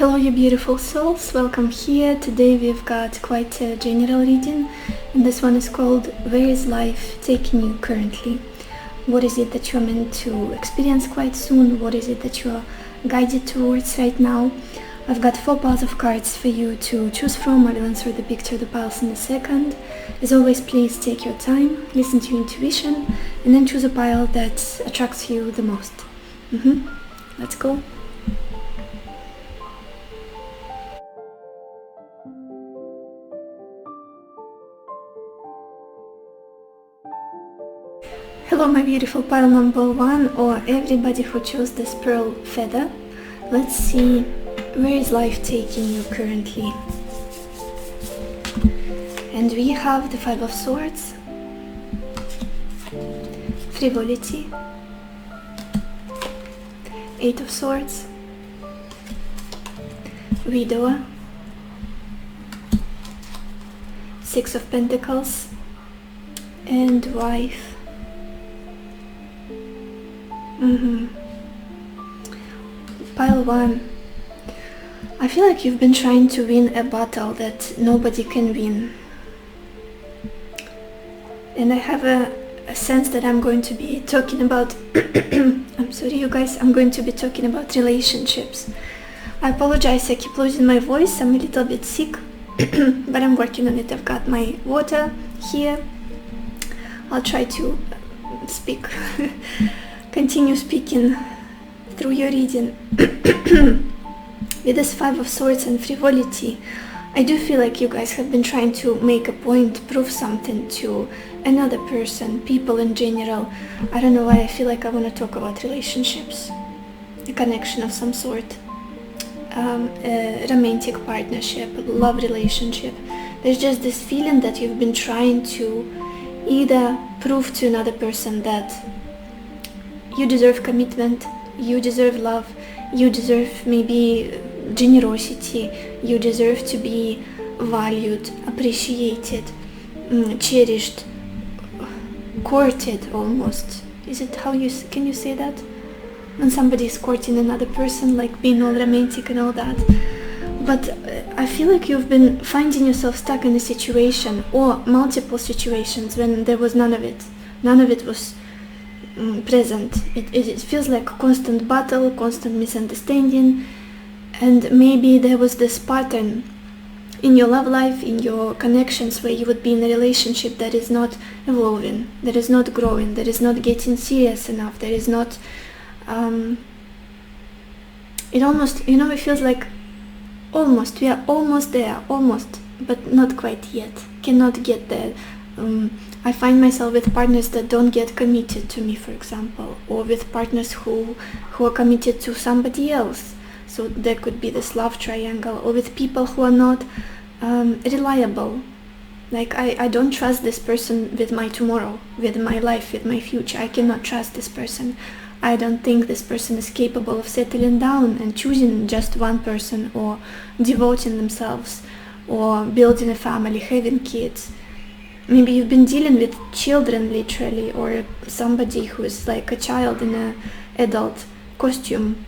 Hello you beautiful souls, welcome here. Today we've got quite a general reading, and this one is called Where is life taking you currently? What is it that you're meant to experience quite soon? What is it that you're guided towards right now? I've got 4 piles of cards for you to choose from. I will answer the picture of the piles in a second. As always, please take your time, listen to your intuition, and then choose a pile that attracts you the most. Let's go. Hello my beautiful pile number 1, or everybody who chose this pearl feather. Let's see, where is life taking you currently? And we have the 5 of Swords, Frivolity, 8 of Swords, Widower, 6 of Pentacles, and Wife. Pile 1. I feel like you've been trying to win a battle that nobody can win. And I have a sense that I'm going to be talking about I'm sorry you guys, I'm going to be talking about relationships. I apologize, I keep losing my voice, I'm a little bit sick, but I'm working on it. I've got my water here. I'll try to speak continue speaking through your reading. With this 5 of Swords and Frivolity, I do feel like you guys have been trying to make a point, prove something to another person, people in general. I don't know why I feel like I want to talk about relationships, a connection of some sort, a romantic partnership, love relationship. There's just this feeling that you've been trying to either prove to another person that you deserve commitment, you deserve love, you deserve maybe generosity, you deserve to be valued, appreciated, cherished, courted almost. Is it how you, can you say that? When somebody is courting another person, like being all romantic and all that. But I feel like you've been finding yourself stuck in a situation or multiple situations when there was none of it. None of it was present. It feels like a constant battle, constant misunderstanding, and maybe there was this pattern in your love life, in your connections, where you would be in a relationship that is not evolving, that is not growing, that is not getting serious enough, that is not it almost, you know, it feels like almost, we are almost there, almost, but not quite yet, cannot get there. I find myself with partners that don't get committed to me, for example, or with partners who are committed to somebody else. So there could be this love triangle, or with people who are not reliable. Like I don't trust this person with my tomorrow, with my life, with my future. I cannot trust this person. I don't think this person is capable of settling down and choosing just one person, or devoting themselves, or building a family, having kids. Maybe you've been dealing with children literally, or somebody who is like a child in an adult costume.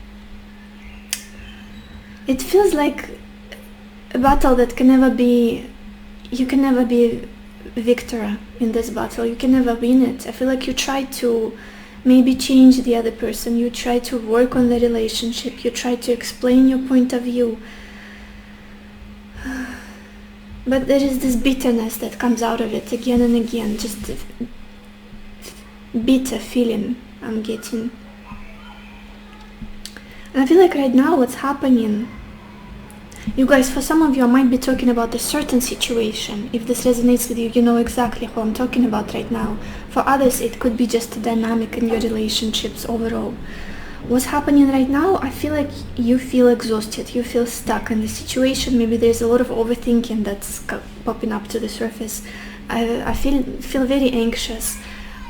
It feels like a battle that can never be, you can never be victor in this battle, you can never win it. I feel like you try to maybe change the other person, you try to work on the relationship, you try to explain your point of view. But there is this bitterness that comes out of it again and again, just a bitter feeling I'm getting. And I feel like right now what's happening, you guys, for some of you I might be talking about a certain situation. If this resonates with you, you know exactly who I'm talking about right now. For others it could be just a dynamic in your relationships overall. What's happening right now, I feel like you feel exhausted, you feel stuck in the situation. Maybe there's a lot of overthinking that's popping up to the surface. I feel very anxious.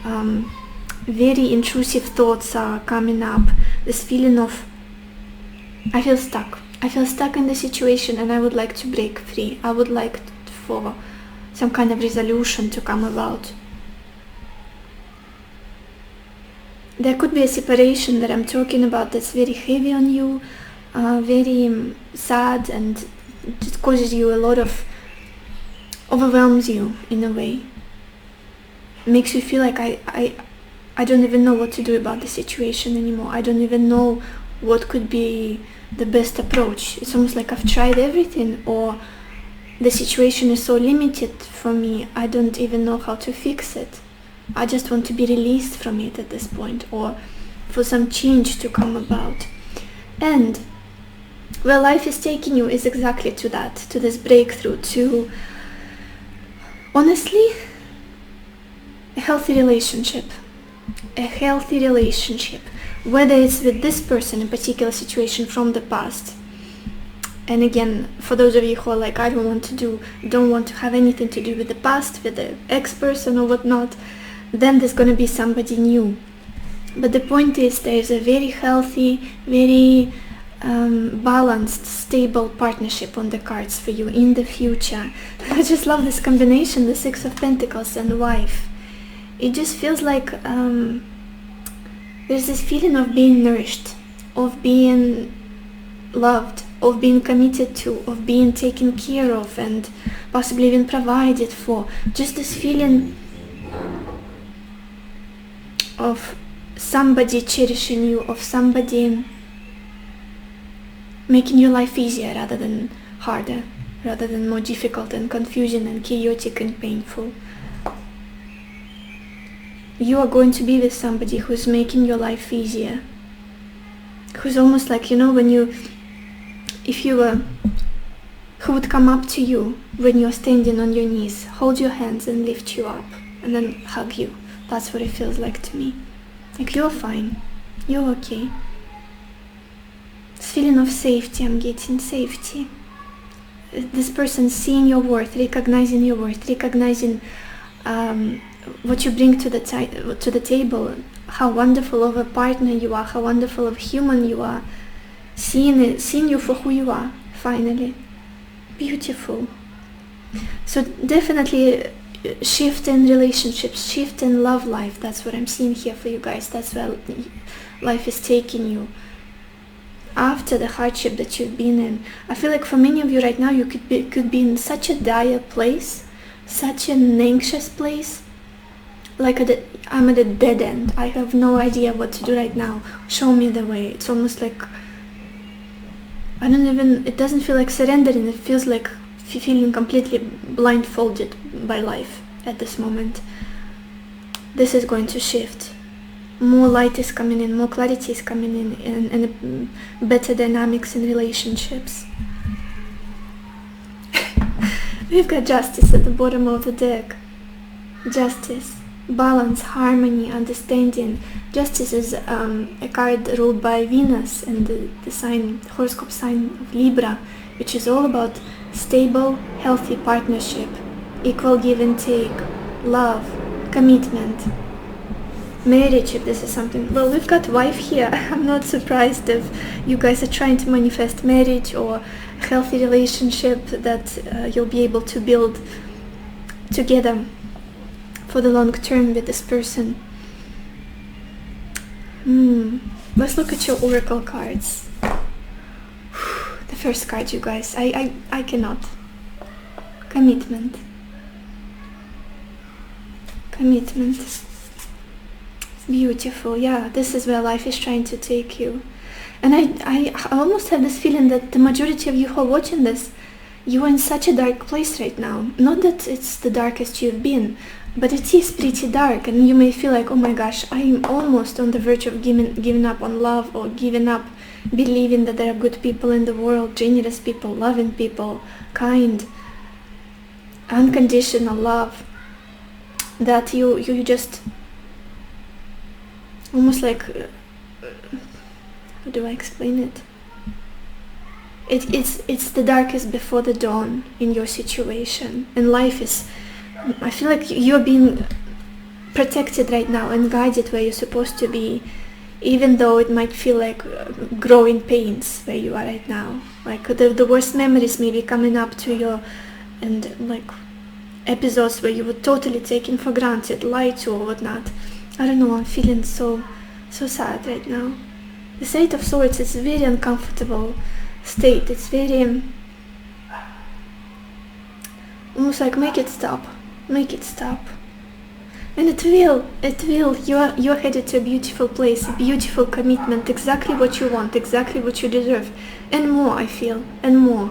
Very intrusive thoughts are coming up. This feeling of, I feel stuck. I feel stuck in the situation and I would like to break free. I would like for some kind of resolution to come about. There could be a separation that I'm talking about that's very heavy on you. very sad, and just causes you a lot of, overwhelms you in a way. Makes you feel like I don't even know what to do about the situation anymore. I don't even know what could be the best approach. It's almost like I've tried everything, or the situation is so limited for me, I don't even know how to fix it. I just want to be released from it at this point, or for some change to come about. And where life is taking you is exactly to that, to this breakthrough, to, honestly, a healthy relationship. A healthy relationship, whether it's with this person in a particular situation from the past. And again, for those of you who are like, I don't want to have anything to do with the past, with the ex-person or whatnot, then there's going to be somebody new. But the point is, there's a very healthy, very balanced, stable partnership on the cards for you in the future. I just love this combination, the Six of Pentacles and wife. It just feels like there's this feeling of being nourished, of being loved, of being committed to, of being taken care of, and possibly even provided for. Just this feeling of somebody cherishing you, of somebody making your life easier rather than harder, rather than more difficult and confusing and chaotic and painful. You are going to be with somebody who's making your life easier, who's almost like, who would come up to you when you're standing on your knees, hold your hands and lift you up, and then hug you. That's what it feels like to me. Like, you're fine, you're okay. This feeling of safety, I'm getting safety. This person seeing your worth, recognizing your worth, recognizing what you bring to the table, how wonderful of a partner you are, how wonderful of human you are, seeing you for who you are, finally. Beautiful. So definitely shift in relationships, shift in love life. That's what I'm seeing here for you guys. That's where life is taking you. After the hardship that you've been in, I feel like for many of you right now, you could be in such a dire place, such an anxious place. Like I'm at a dead end. I have no idea what to do right now. Show me the way. It's almost like it doesn't feel like surrendering. It feels like feeling completely blindfolded by life at this moment. This is going to shift. More light is coming in, more clarity is coming in, and better dynamics in relationships. We've got Justice at the bottom of the deck. Justice. Balance, harmony, understanding. Justice is a card ruled by Venus and the horoscope sign of Libra, which is all about stable, healthy partnership, equal give and take, love, commitment, marriage, if this is something. Well, we've got wife here. I'm not surprised if you guys are trying to manifest marriage or a healthy relationship that you'll be able to build together for the long term with this person. Let's look at your oracle cards. The first card, you guys. I cannot. Commitment. Commitment. It's beautiful. Yeah, this is where life is trying to take you. And I almost have this feeling that the majority of you who are watching this, you are in such a dark place right now. Not that it's the darkest you've been, but it is pretty dark, and you may feel like, oh my gosh, I'm almost on the verge of giving up on love, or giving up believing that there are good people in the world, generous people, loving people, kind, unconditional love, that you just almost like, how do I explain it? It's the darkest before the dawn in your situation, and life is, I feel like you're being protected right now and guided where you're supposed to be, even though it might feel like growing pains where you are right now. Like the worst memories may be coming up to you, and like episodes where you were totally taken for granted, lied to or whatnot. I don't know, I'm feeling so sad right now. This Eight of Swords is a very uncomfortable state. It's very almost like make it stop, and it will. You're headed to a beautiful place, a beautiful commitment, exactly what you want, exactly what you deserve, and more. I feel, and more.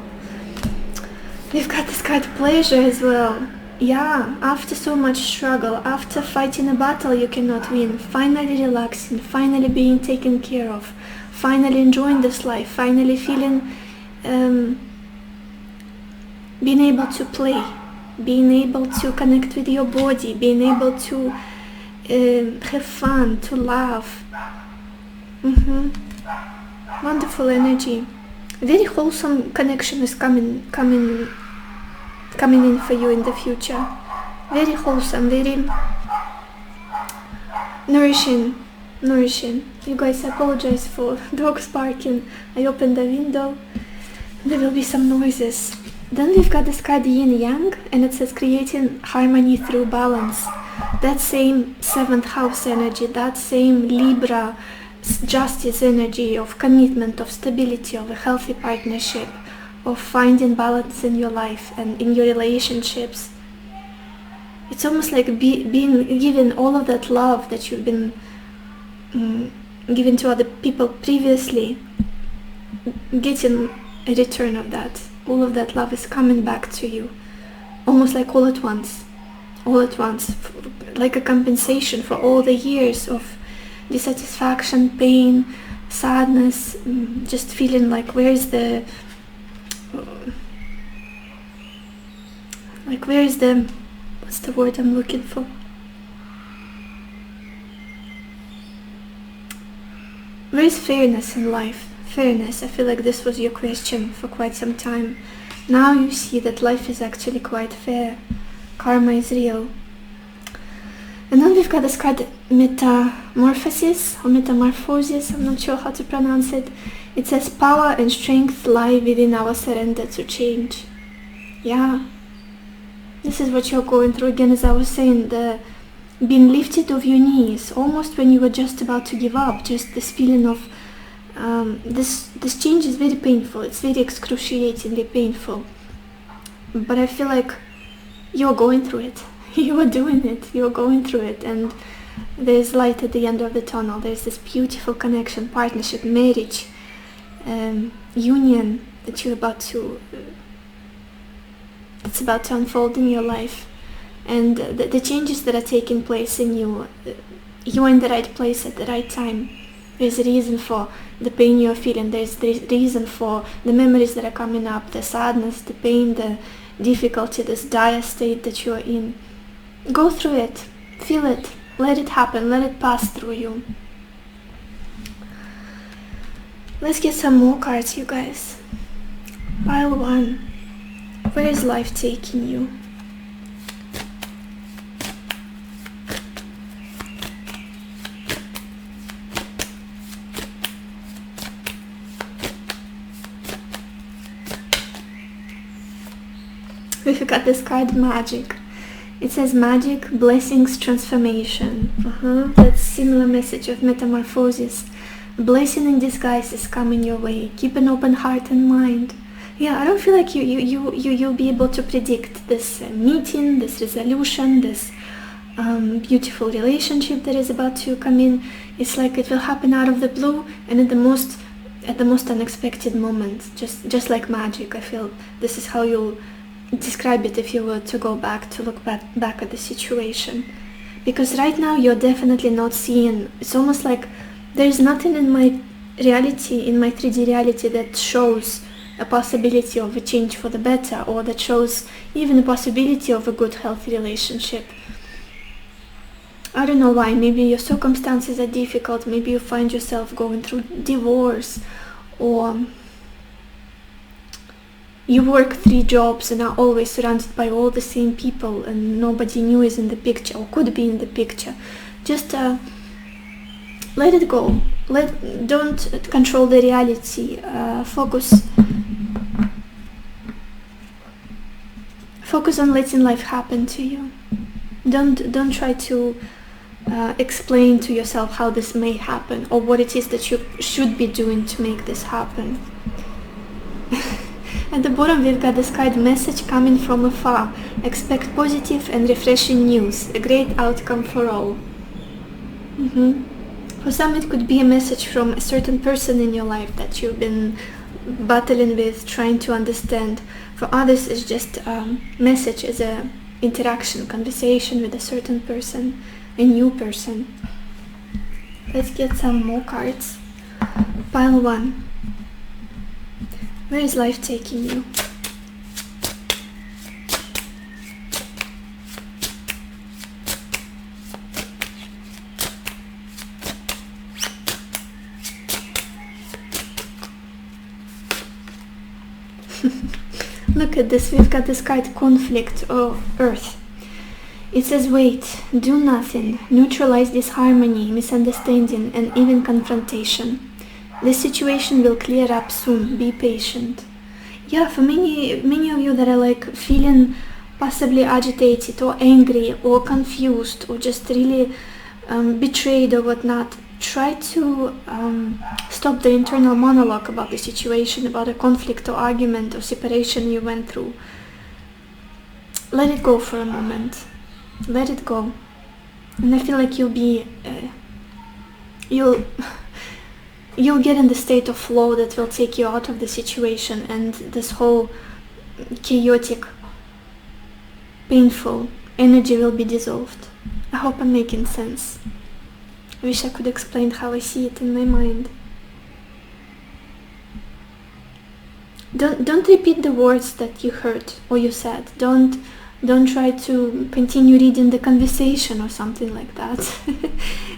We've got this card pleasure as well. Yeah, after so much struggle, after fighting a battle you cannot win, finally relaxing, finally being taken care of, finally enjoying this life, finally feeling, being able to play, being able to connect with your body, being able to have fun, to laugh. Wonderful energy. Very wholesome connection is coming in for you in the future. Very wholesome, very nourishing. You guys, I apologize for dogs barking. I opened the window. There will be some noises. Then we've got this card Yin Yang, and it says creating harmony through balance. That same 7th house energy, that same Libra justice energy of commitment, of stability, of a healthy partnership, of finding balance in your life and in your relationships. It's almost like being given all of that love that you've been given to other people previously, getting a return of that. All of that love is coming back to you, almost like all at once, like a compensation for all the years of dissatisfaction, pain, sadness, just feeling like where's the what's the word I'm looking for? Where is fairness in life? Fairness. I feel like this was your question for quite some time. Now you see that life is actually quite fair. Karma is real. And then we've got this card Metamorphosis, or Metamorphosis, I'm not sure how to pronounce it. It says power and strength lie within our surrender to change. Yeah. This is what you're going through again, as I was saying, the being lifted off your knees, almost when you were just about to give up, just this feeling of this change is very painful, it's very excruciatingly painful. But I feel like you're going through it. You are doing it, you're going through it, and there's light at the end of the tunnel. There's this beautiful connection, partnership, marriage, union that you're about to it's about to unfold in your life. And the changes that are taking place in you, you're in the right place at the right time. There's a reason for the pain you're feeling, there's the reason for the memories that are coming up, the sadness, the pain, the difficulty, this dire state that you're in. Go through it, feel it, let it happen, let it pass through you. Let's get some more cards, you guys. Pile 1. Where is life taking you? We've got this card Magic. It says magic, blessings, transformation. That's similar message of Metamorphosis. Blessing in disguise is coming your way. Keep an open heart and mind. Yeah, I don't feel like you'll be able to predict this meeting, this resolution, this beautiful relationship that is about to come in. It's like it will happen out of the blue and at the most unexpected moment, just like magic. I feel this is how you'll describe it if you were to go back to look back at the situation. Because right now you're definitely not seeing, it's almost like there's nothing in my reality, in my 3D reality, that shows a possibility of a change for the better, or that shows even a possibility of a good, healthy relationship. I don't know why. Maybe your circumstances are difficult, maybe you find yourself going through divorce, or you work 3 jobs and are always surrounded by all the same people and nobody new is in the picture or could be in the picture. Just let it go. Don't control the reality. Focus on letting life happen to you. Don't try to explain to yourself how this may happen, or what it is that you should be doing to make this happen. At the bottom we've got this card, message coming from afar. Expect positive and refreshing news, a great outcome for all. For some it could be a message from a certain person in your life that you've been battling with, trying to understand. For others it's just a message as a interaction, conversation with a certain person, a new person. Let's get some more cards. Pile 1. Where is life taking you? Look at this, we've got this card, conflict or earth. It says wait, do nothing, neutralize disharmony, misunderstanding and even confrontation. The situation will clear up soon, be patient. Yeah, for many of you that are like feeling possibly agitated or angry or confused or just really betrayed or whatnot, try to stop the internal monologue about the situation, about a conflict or argument or separation you went through. Let it go for a moment. Let it go. And I feel like you'll get in the state of flow that will take you out of the situation, and this whole chaotic, painful energy will be dissolved. I hope I'm making sense. I wish I could explain how I see it in my mind. Don't repeat the words that you heard or you said. Don't try to continue reading the conversation or something like that.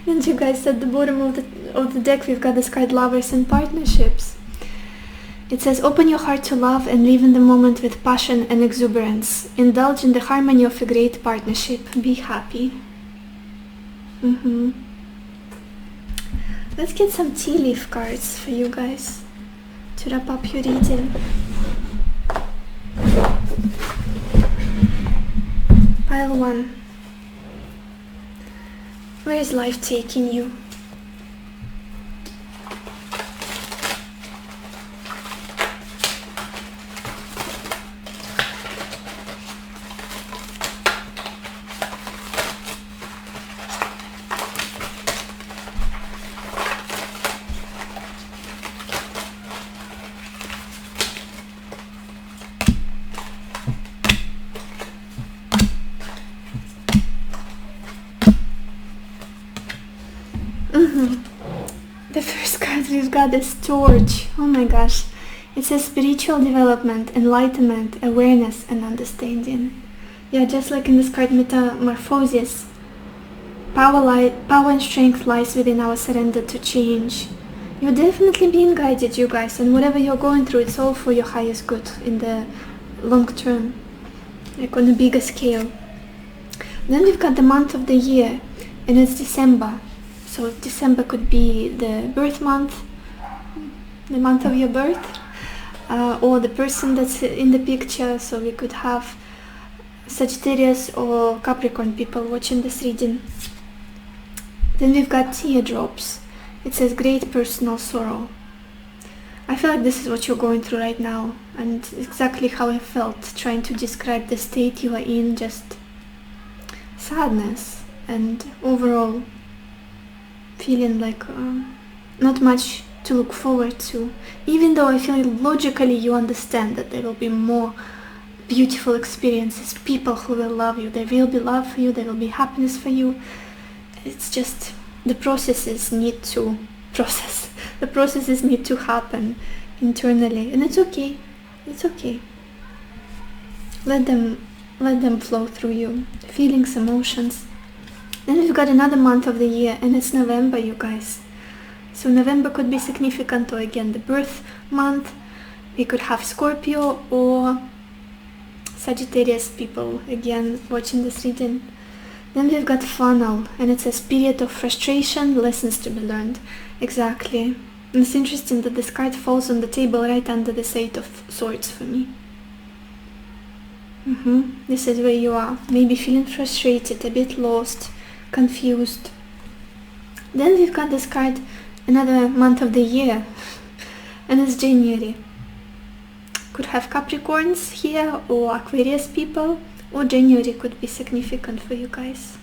And you guys, at the bottom of the deck we've got this card, lovers and partnerships. It says open your heart to love and live in the moment with passion and exuberance. Indulge in the harmony of a great partnership. Be happy. Let's get some tea leaf cards for you guys to wrap up your reading. Pile 1. Where is life taking you? The first card we've got is torch. Oh my gosh. It says spiritual development, enlightenment, awareness and understanding. Yeah, just like in this card metamorphosis, power and strength lies within our surrender to change. You're definitely being guided, you guys, and whatever you're going through, it's all for your highest good in the long term, like on a bigger scale. Then we've got the month of the year, and it's December. So December could be the birth month, the month of your birth, or the person that's in the picture. So we could have Sagittarius or Capricorn people watching this reading. Then we've got teardrops. It says great personal sorrow. I feel like this is what you're going through right now, and exactly how I felt trying to describe the state you are in, just sadness and overall feeling like not much to look forward to, even though I feel logically you understand that there will be more beautiful experiences, people who will love you, there will be love for you, there will be happiness for you. It's just the processes need to happen internally, and it's okay. Let them flow through you, feelings, emotions. Then we've got another month of the year, and it's November, you guys. So November could be significant, or again the birth month. We could have Scorpio or Sagittarius people again watching this reading. Then we've got funnel, and it's a period of frustration, lessons to be learned. Exactly. And it's interesting that this card falls on the table right under the Eight of Swords for me. This is where you are, maybe feeling frustrated, a bit lost, confused, Then we've got this card, another month of the year, and it's January. Could have Capricorns here, or Aquarius people, or January could be significant for you guys.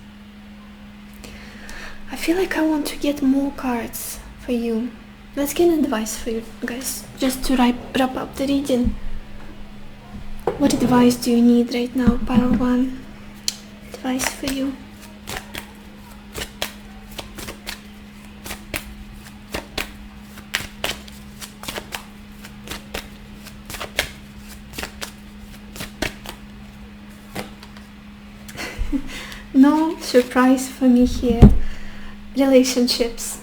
I feel like I want to get more cards for you. Let's get advice for you guys, just to wrap up the reading. What advice do you need right now, pile 1? Advice for you. No surprise for me here. Relationships.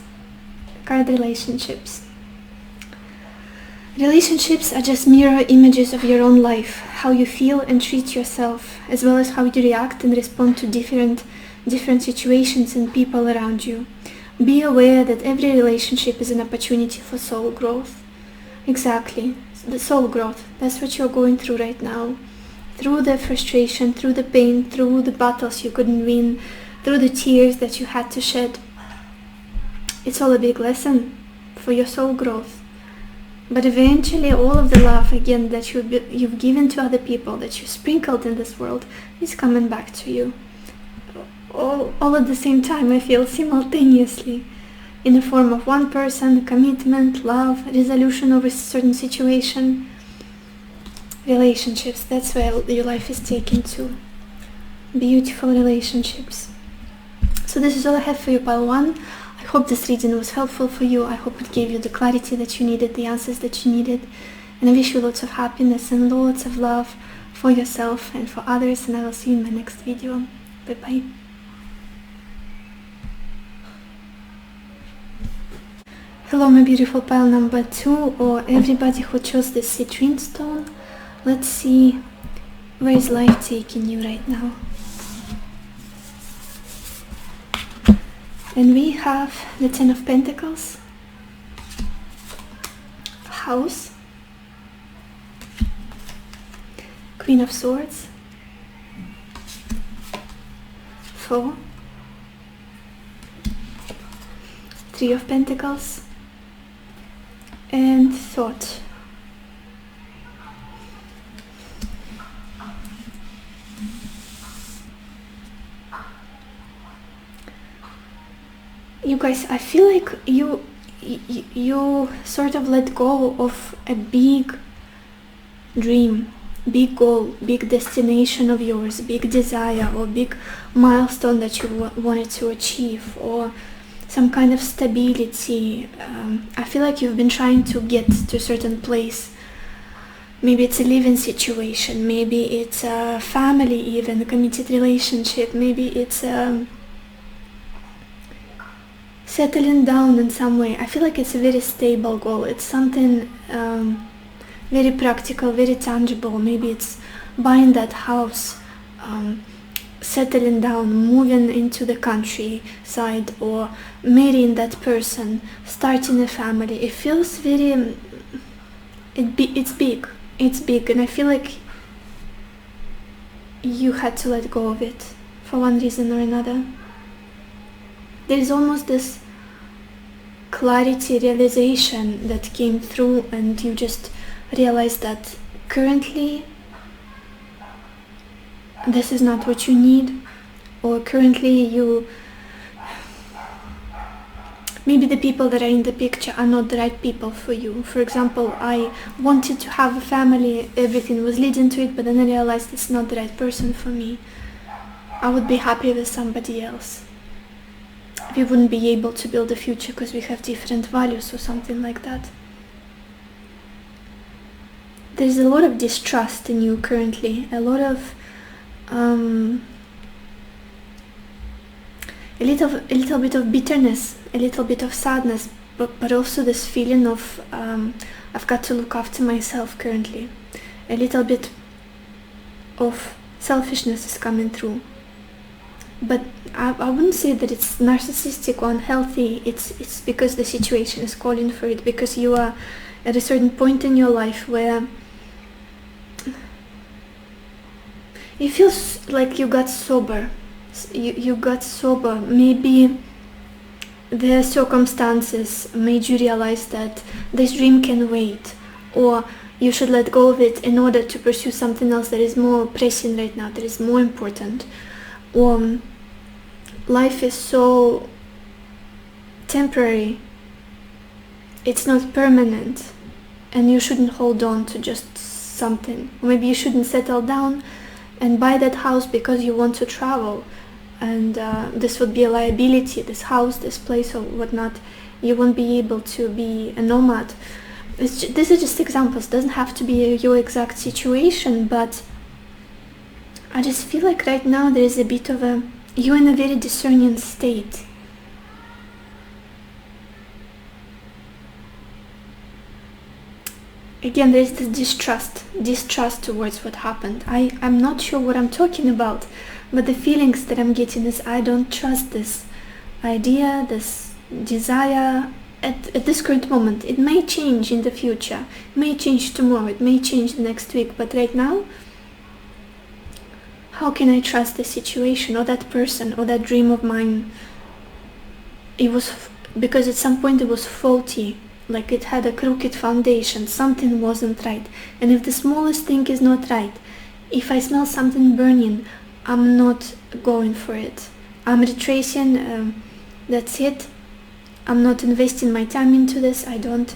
Card relationships. Relationships are just mirror images of your own life, how you feel and treat yourself, as well as how you react and respond to different situations and people around you. Be aware that every relationship is an opportunity for soul growth. Exactly, the soul growth. That's what you're going through right now. Through the frustration, through the pain, through the battles you couldn't win, through the tears that you had to shed. It's all a big lesson for your soul growth. But eventually all of the love again that you've given to other people, that you sprinkled in this world, is coming back to you. All at the same time, I feel, simultaneously. In the form of one person, commitment, love, resolution of a certain situation. Relationships, that's where your life is taken to. Beautiful relationships. So this is all I have for you, pile 1. I hope this reading was helpful for you. I hope it gave you the clarity that you needed, the answers that you needed. And I wish you lots of happiness and lots of love for yourself and for others. And I will see you in my next video. Bye-bye. Hello, my beautiful pile number 2, or everybody who chose the citrine stone. Let's see, where is life taking you right now? And we have the 10 of Pentacles, House, Queen of Swords, 4, 3 of Pentacles, and Thought. You guys, I feel like you sort of let go of a big dream, big goal, big destination of yours, big desire, or big milestone that you wanted to achieve, or some kind of stability. I feel like you've been trying to get to a certain place. Maybe it's a living situation, maybe it's a family, even a committed relationship, maybe it's settling down in some way. I feel like it's a very stable goal. It's something very practical, very tangible. Maybe it's buying that house, settling down, moving into the countryside, or marrying that person, starting a family. It feels very, it's big, and I feel like you had to let go of it for one reason or another. There is almost this clarity, realization that came through, and you just realized that currently this is not what you need, or currently maybe the people that are in the picture are not the right people for you. For example, I wanted to have a family, everything was leading to it, but then I realized it's not the right person for me. I would be happy with somebody else. We wouldn't be able to build a future because we have different values or something like that. There's a lot of distrust in you currently, a lot of a little bit of bitterness, a little bit of sadness, but also this feeling of I've got to look after myself currently. A little bit of selfishness is coming through. But I wouldn't say that it's narcissistic or unhealthy. It's because the situation is calling for it, because you are at a certain point in your life where it feels like you got sober. You got sober. Maybe the circumstances made you realize that this dream can wait, or you should let go of it in order to pursue something else that is more pressing right now, that is more important, or life is so temporary, it's not permanent, and you shouldn't hold on to just something. Or maybe you shouldn't settle down and buy that house because you want to travel, and this would be a liability, this house, this place or whatnot. You won't be able to be a nomad. These are just examples, doesn't have to be your exact situation, but I just feel like right now there is a bit of you're in a very discerning state. Again, there is this distrust towards what happened. I'm not sure what I'm talking about, but the feelings that I'm getting is I don't trust this idea, this desire at this current moment. It may change in the future, it may change tomorrow, it may change the next week, but right now, how can I trust the situation or that person or that dream of mine? It was because at some point it was faulty. Like it had a crooked foundation, something wasn't right. And if the smallest thing is not right, if I smell something burning, I'm not going for it. I'm retracing, that's it. I'm not investing my time into this, I don't.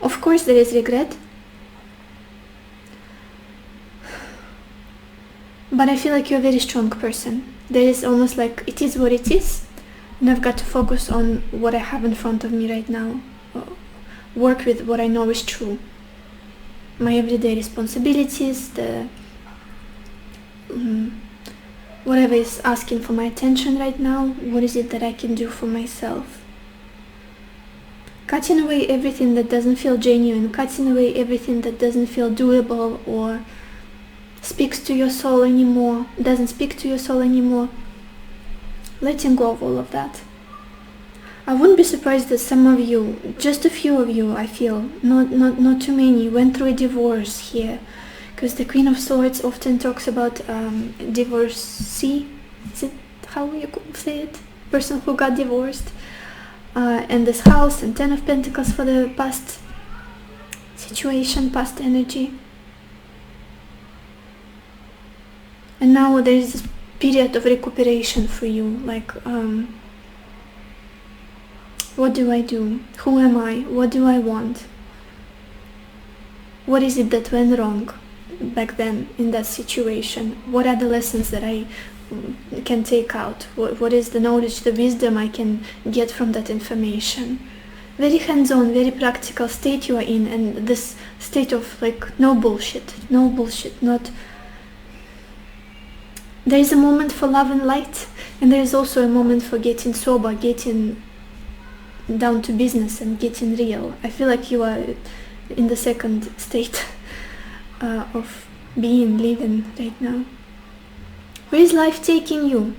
Of course there is regret. But I feel like you're a very strong person. There is almost like it is what it is, and I've got to focus on what I have in front of me right now. Work with what I know is true. My everyday responsibilities, the whatever is asking for my attention right now, what is it that I can do for myself? Cutting away everything that doesn't feel genuine, cutting away everything that doesn't feel doable or speaks to your soul anymore, doesn't speak to your soul anymore. Letting go of all of that. I wouldn't be surprised that some of you, just a few of you, I feel, not too many, went through a divorce here, because the Queen of Swords often talks about divorcee. Is it how you say it? Person who got divorced, and this house and Ten of Pentacles for the past situation, past energy. And now there is this period of recuperation for you, like what do I do? Who am I? What do I want? What is it that went wrong back then in that situation? What are the lessons that I can take out? What is the knowledge, the wisdom I can get from that information? Very hands-on, very practical state you are in, and this state of like no bullshit, not. There is a moment for love and light, and there is also a moment for getting sober, getting down to business and getting real. I feel like you are in the second state of living right now. Where is life taking you?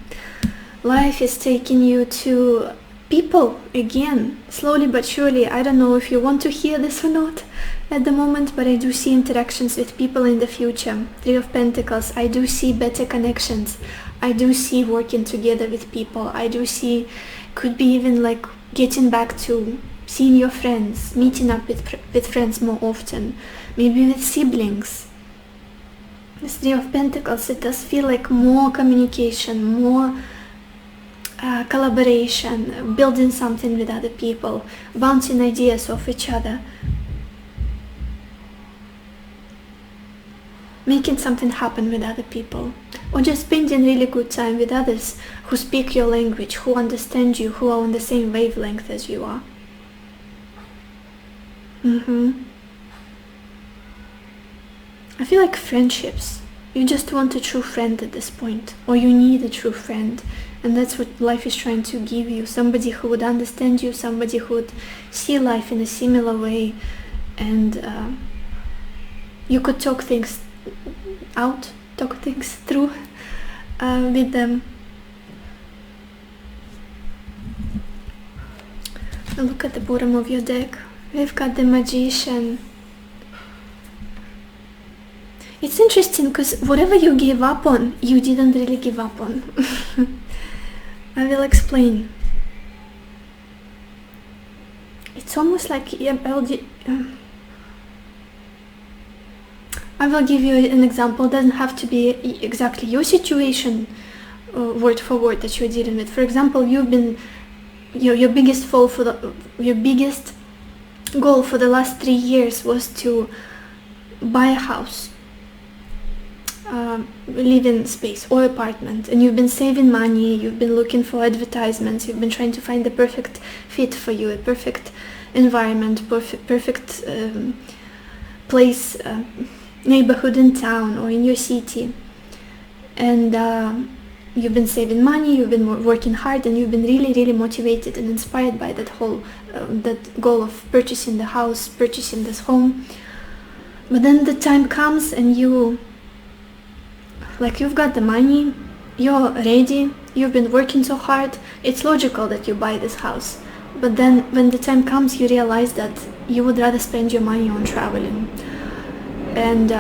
Life is taking you to people again, slowly but surely. I don't know if you want to hear this or not at the moment, but I do see interactions with people in the future. Three of Pentacles, I do see better connections. I do see working together with people. I do see, could be even like getting back to seeing your friends, meeting up with friends more often, maybe with siblings. This Three of Pentacles, it does feel like more communication, more collaboration, building something with other people, bouncing ideas off each other, making something happen with other people, or just spending really good time with others who speak your language, who understand you, who are on the same wavelength as you are. I feel like friendships. You just want a true friend at this point, or you need a true friend, and that's what life is trying to give you. Somebody who would understand you, somebody who would see life in a similar way, and you could talk things out, talk things through with them. Look at the bottom of your deck. We've got the Magician. It's interesting because whatever you gave up on, you didn't really give up on. I will explain. It's almost like I will give you an example. It doesn't have to be exactly your situation, word for word, that you're dealing with. For example, you've been your biggest goal for the last 3 years was to buy a house, live-in space or apartment, and you've been saving money, you've been looking for advertisements, you've been trying to find the perfect fit for you, a perfect environment, perfect place, neighborhood in town or in your city, and you've been saving money, you've been working hard, and you've been really motivated and inspired by that whole that goal of purchasing the house, purchasing this home. But then the time comes and you've got the money, you're ready, you've been working so hard, it's logical that you buy this house. But then when the time comes, you realize that you would rather spend your money on traveling. And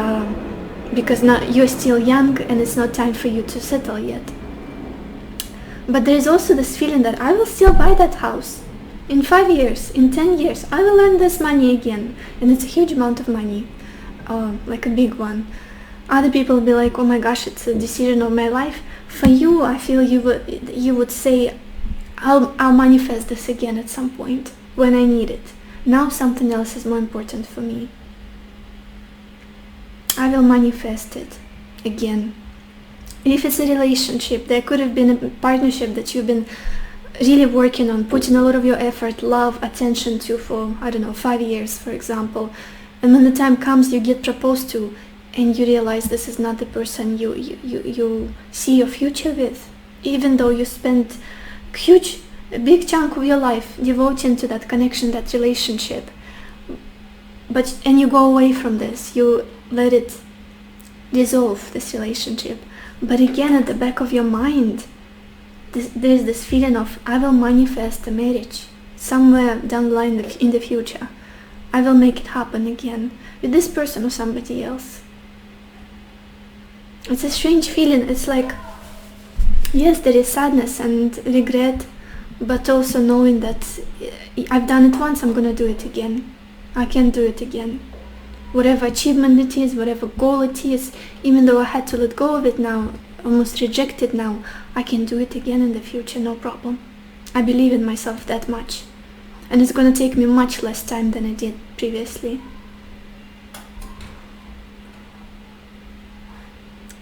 because now you're still young and it's not time for you to settle yet. But there's also this feeling that I will still buy that house. In 5 years, in 10 years, I will earn this money again. And it's a huge amount of money, like a big one. Other people will be like, oh my gosh, it's a decision of my life. For you, I feel you would say, I'll manifest this again at some point when I need it. Now something else is more important for me. I will manifest it again. If it's a relationship, there could have been a partnership that you've been really working on, putting a lot of your effort, love, attention to for, 5 years, for example. And when the time comes, you get proposed to, and you realize this is not the person you see your future with, even though you spent a big chunk of your life devoting to that connection, that relationship. And you go away from this, you let it dissolve, this relationship. But again, at the back of your mind, there's this feeling of, I will manifest a marriage somewhere down the line in the future. I will make it happen again with this person or somebody else. It's a strange feeling. It's like, yes, there is sadness and regret, but also knowing that I've done it once, I'm gonna do it again. I can do it again. Whatever achievement it is, whatever goal it is, even though I had to let go of it now, almost reject it now, I can do it again in the future, no problem. I believe in myself that much. And it's gonna take me much less time than it did previously.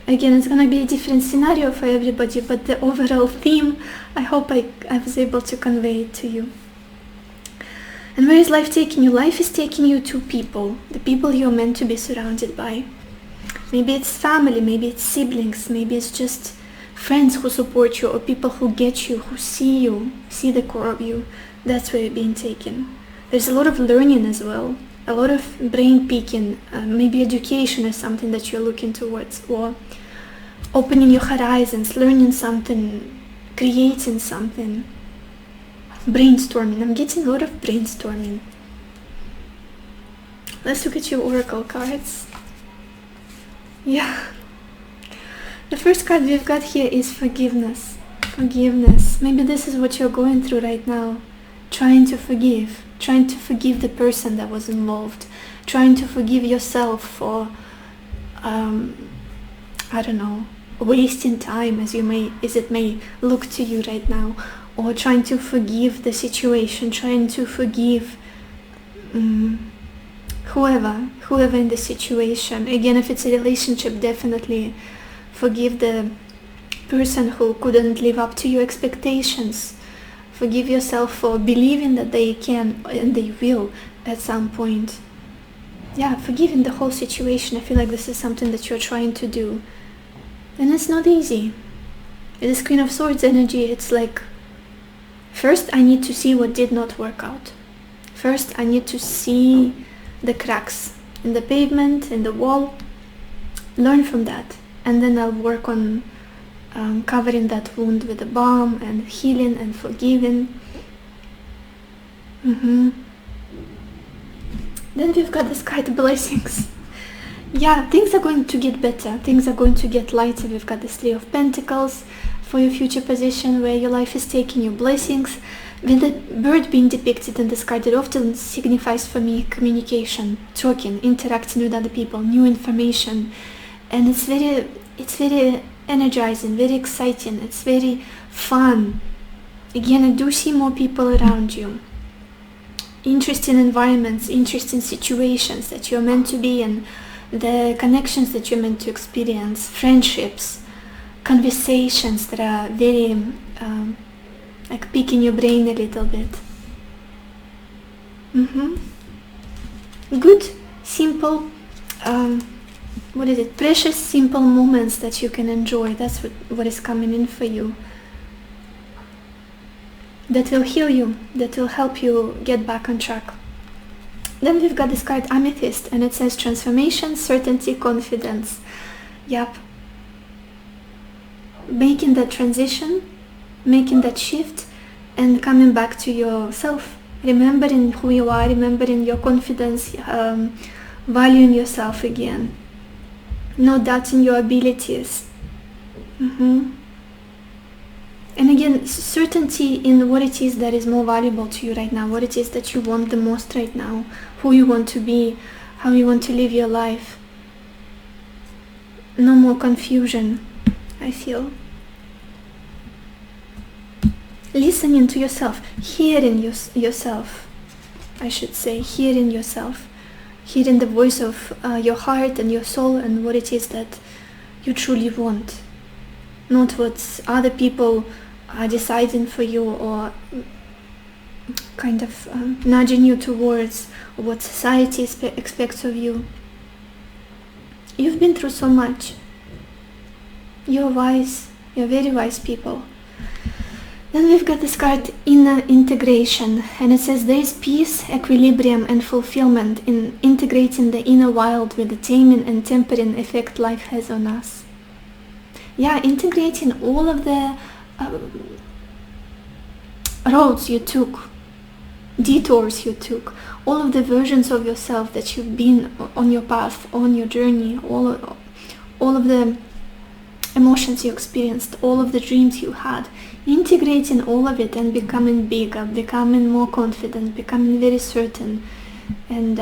Again, it's gonna be a different scenario for everybody, but the overall theme, I hope I was able to convey it to you. And where is life taking you? Life is taking you to people, the people you're meant to be surrounded by. Maybe it's family, maybe it's siblings, maybe it's just friends who support you, or people who get you, who see you, see the core of you. That's where you're being taken. There's a lot of learning as well, a lot of brain picking, maybe education is something that you're looking towards, or opening your horizons, learning something, creating something. Brainstorming. I'm getting a lot of brainstorming. Let's look at your oracle cards. Yeah. The first card we've got here is forgiveness. Forgiveness. Maybe this is what you're going through right now. Trying to forgive the person that was involved, trying to forgive yourself for, wasting time as it may look to you right now, or trying to forgive the situation, trying to forgive whoever in the situation. Again, if it's a relationship, definitely forgive the person who couldn't live up to your expectations. Forgive yourself for believing that they can and they will at some point. Yeah, forgiving the whole situation. I feel like this is something that you're trying to do. And it's not easy. It is Queen of Swords energy. It's like, first I need to see what did not work out. First I need to see the cracks in the pavement, in the wall. Learn from that. And then I'll work on covering that wound with a balm and healing and forgiving. Then we've got this card blessings. yeah, things are going to get better. Things are going to get lighter. We've got this Three of Pentacles for your future position, where your life is taking you blessings. With the bird being depicted in this card, it often signifies for me communication, talking, interacting with other people, new information. And it's very energizing, very exciting. It's very fun. Again, I do see more people around you. Interesting environments, interesting situations that you're meant to be in, the connections that you're meant to experience, friendships, conversations that are very like picking your brain a little bit. Good, simple, precious, simple moments that you can enjoy. That's what is coming in for you. That will heal you, that will help you get back on track. Then we've got this card Amethyst, and it says transformation, certainty, confidence. Yep. Making that transition, making that shift, and coming back to yourself. Remembering who you are, remembering your confidence, valuing yourself again. Not doubting your abilities. And again, certainty in what it is that is more valuable to you right now, what it is that you want the most right now, who you want to be, how you want to live your life. No more confusion, I feel. Listening to yourself, hearing yourself, I should say, hearing yourself, hearing the voice of your heart and your soul and what it is that you truly want. Not what other people are deciding for you or kind of nudging you towards what society expects of you. You've been through so much. You're wise. You're very wise people. Then we've got this card Inner Integration, and it says there is peace, equilibrium and fulfillment in integrating the inner wild with the taming and tempering effect life has on us. Yeah, integrating all of the roads you took, detours you took, all of the versions of yourself that you've been on your path, on your journey, all of the emotions you experienced, all of the dreams you had, integrating all of it and becoming bigger, becoming more confident, becoming very certain. And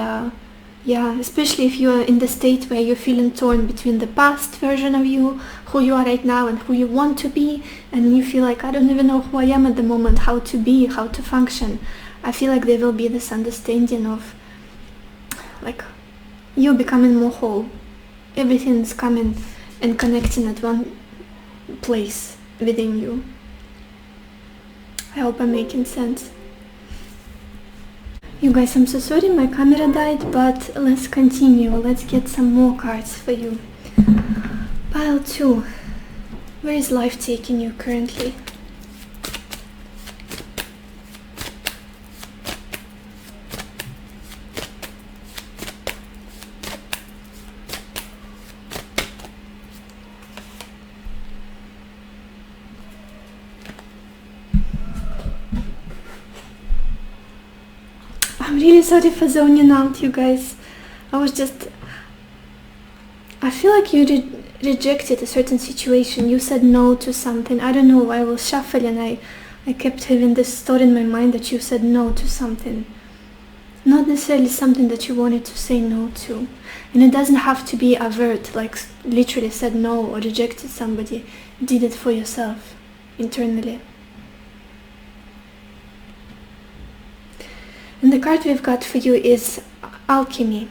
yeah, especially if you're in the state where you're feeling torn between the past version of you, who you are right now and who you want to be, and you feel like, I don't even know who I am at the moment, how to be, how to function. I feel like there will be this understanding of like you becoming more whole. Everything's coming and connecting at one place within you. I hope I'm making sense. You guys, I'm so sorry my camera died, but let's continue. Let's get some more cards for you. Pile 2. Where is life taking you currently? I'm really sorry for zoning out, you guys. I feel like you rejected a certain situation. You said no to something. I don't know, I was shuffling. I kept having this thought in my mind that you said no to something. Not necessarily something that you wanted to say no to. And it doesn't have to be overt, like literally said no or rejected somebody. You did it for yourself, internally. And the card we've got for you is Alchemy.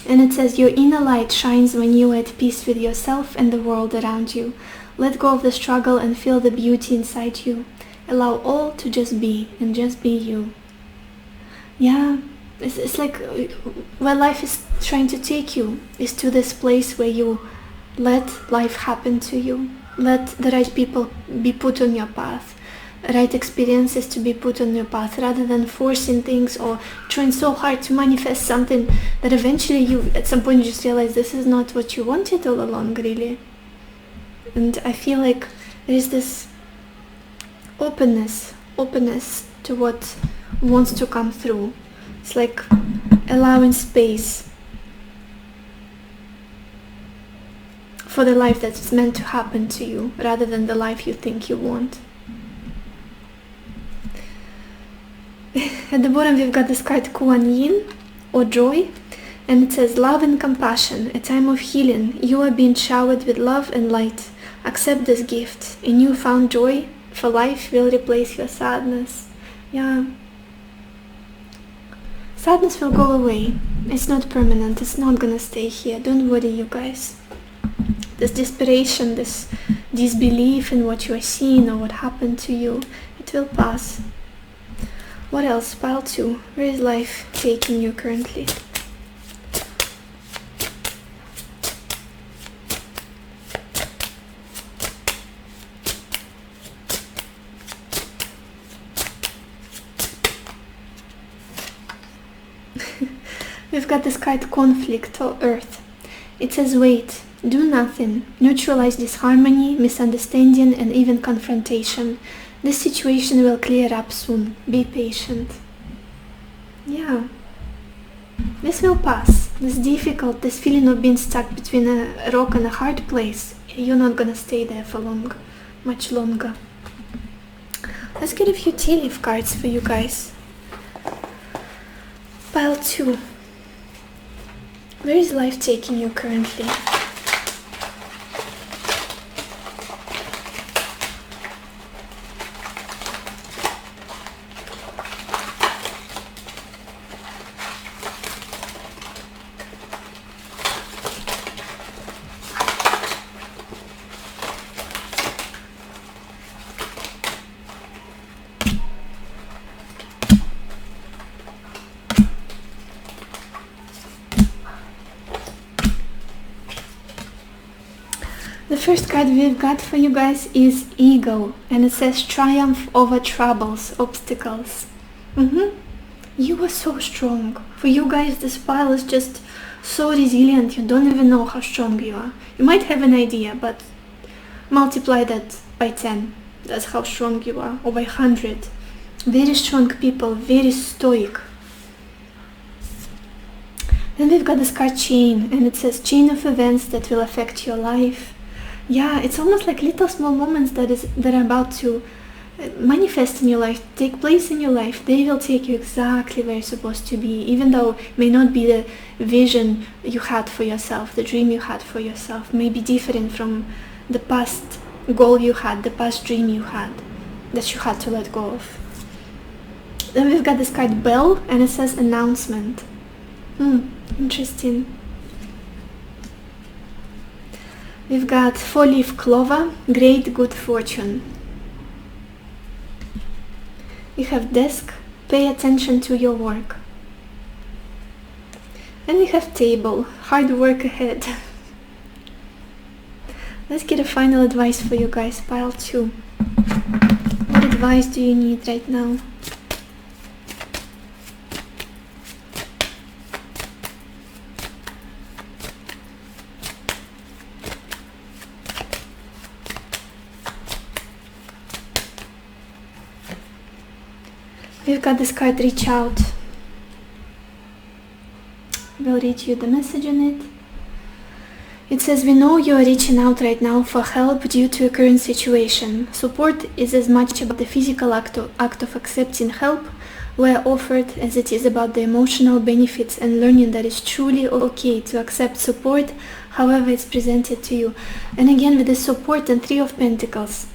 And it says, your inner light shines when you are at peace with yourself and the world around you. Let go of the struggle and feel the beauty inside you. Allow all to just be, and just be you. Yeah, it's like where life is trying to take you, is to this place where you let life happen to you. Let the right people be put on your path. Right experiences to be put on your path, rather than forcing things or trying so hard to manifest something that eventually you at some point you just realize this is not what you wanted all along, really. And I feel like there is this openness to what wants to come through. It's like allowing space for the life that's meant to happen to you, rather than the life you think you want. At the bottom we've got this card Kuan Yin, or joy, and it says love and compassion, a time of healing. You are being showered with love and light. Accept this gift. A newfound joy for life will replace your sadness. Yeah. Sadness will go away. It's not permanent. It's not gonna stay here. Don't worry, you guys. This desperation, this disbelief in what you are seeing or what happened to you, it will pass. What else? Pile 2. Where is life taking you currently? We've got this card conflict or earth. It says wait, do nothing, neutralize disharmony, misunderstanding and even confrontation. This situation will clear up soon. Be patient. Yeah. This will pass. This difficult, this feeling of being stuck between a rock and a hard place, you're not gonna stay there for much longer. Let's get a few tea leaf cards for you guys. Pile 2. Where is life taking you currently? The first card we've got for you guys is Ego, and it says triumph over troubles, obstacles. You are so strong. For you guys, this pile is just so resilient, you don't even know how strong you are. You might have an idea, but multiply that by 10. That's how strong you are, or by 100. Very strong people, very stoic. Then we've got this card Chain, and it says chain of events that will affect your life. Yeah, it's almost like little small moments that are about to manifest in your life, take place in your life. They will take you exactly where you're supposed to be, even though it may not be the vision you had for yourself, the dream you had for yourself, may be different from the past goal you had, the past dream you had, that you had to let go of. Then we've got this card Bell, and it says announcement. Interesting. We've got 4-leaf clover, great good fortune. We have desk, pay attention to your work. And we have table, hard work ahead. Let's get a final advice for you guys, pile 2. What advice do you need right now? We've got this card Reach Out. We'll read you the message in it. It says, we know you are reaching out right now for help due to a current situation. Support is as much about the physical act of accepting help where offered as it is about the emotional benefits and learning that it's truly okay to accept support however it's presented to you. And again, with the support and 3 of Pentacles,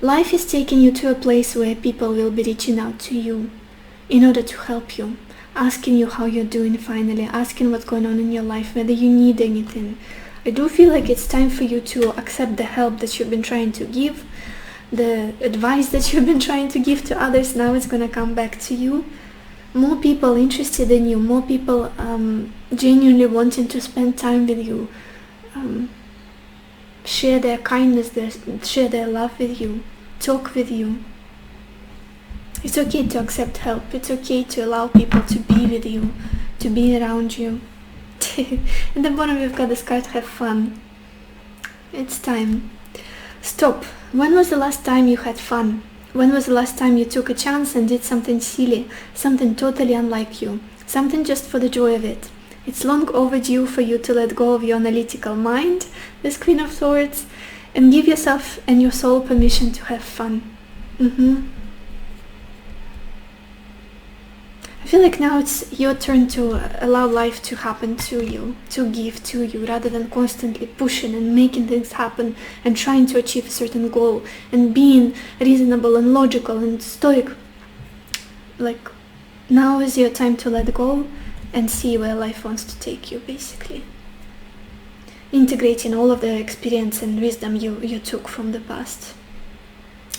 life is taking you to a place where people will be reaching out to you in order to help you, asking you how you're doing finally, asking what's going on in your life, whether you need anything. I do feel like it's time for you to accept the help that you've been trying to give, the advice that you've been trying to give to others. Now it's gonna come back to you. More people interested in you, more people genuinely wanting to spend time with you, share their kindness, share their love with you, talk with you. It's okay to accept help. It's okay to allow people to be with you, to be around you. In the bottom we've got this card, have fun. It's time. Stop. When was the last time you had fun? When was the last time you took a chance and did something silly, something totally unlike you, something just for the joy of it? It's long overdue for you to let go of your analytical mind, this Queen of Swords, and give yourself and your soul permission to have fun. I feel like now it's your turn to allow life to happen to you, to give to you, rather than constantly pushing and making things happen and trying to achieve a certain goal and being reasonable and logical and stoic. Like, now is your time to let go and see where life wants to take you, basically. Integrating all of the experience and wisdom you took from the past.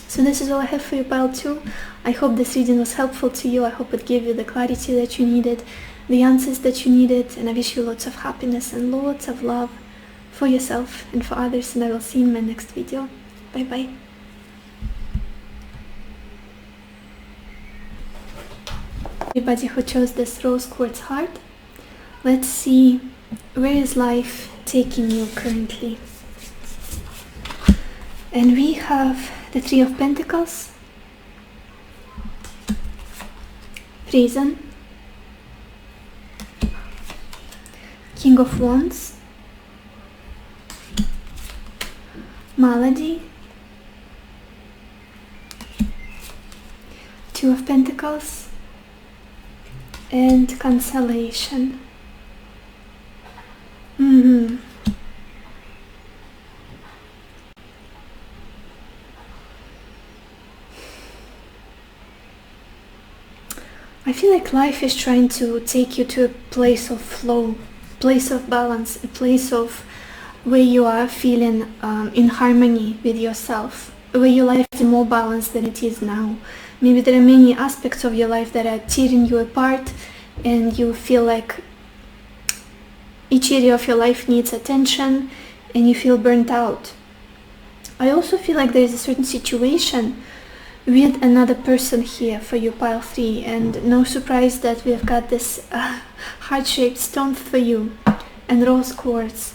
So this is all I have for you, pile 2. I hope this reading was helpful to you. I hope it gave you the clarity that you needed, the answers that you needed, and I wish you lots of happiness and lots of love for yourself and for others, and I will see you in my next video. Bye bye. Everybody who chose this rose quartz heart, let's see, where is life taking you currently? And we have the Three of Pentacles, Prison, King of Wands, Malady, Two of Pentacles, and Cancellation. I feel like life is trying to take you to a place of flow, place of balance, a place of where you are feeling in harmony with yourself, where your life is more balanced than it is now. Maybe there are many aspects of your life that are tearing you apart and you feel like each area of your life needs attention and you feel burnt out. I also feel like there is a certain situation with another person here for you, pile 3, and no surprise that we've got this heart-shaped stone for you and rose quartz.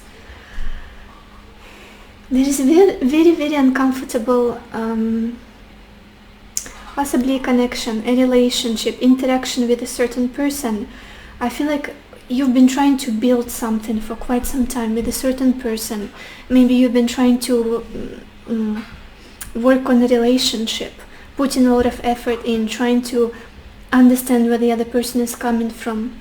There is a very uncomfortable possibly a connection, a relationship, interaction with a certain person. I feel like you've been trying to build something for quite some time with a certain person. Maybe you've been trying to work on a relationship, putting a lot of effort in trying to understand where the other person is coming from.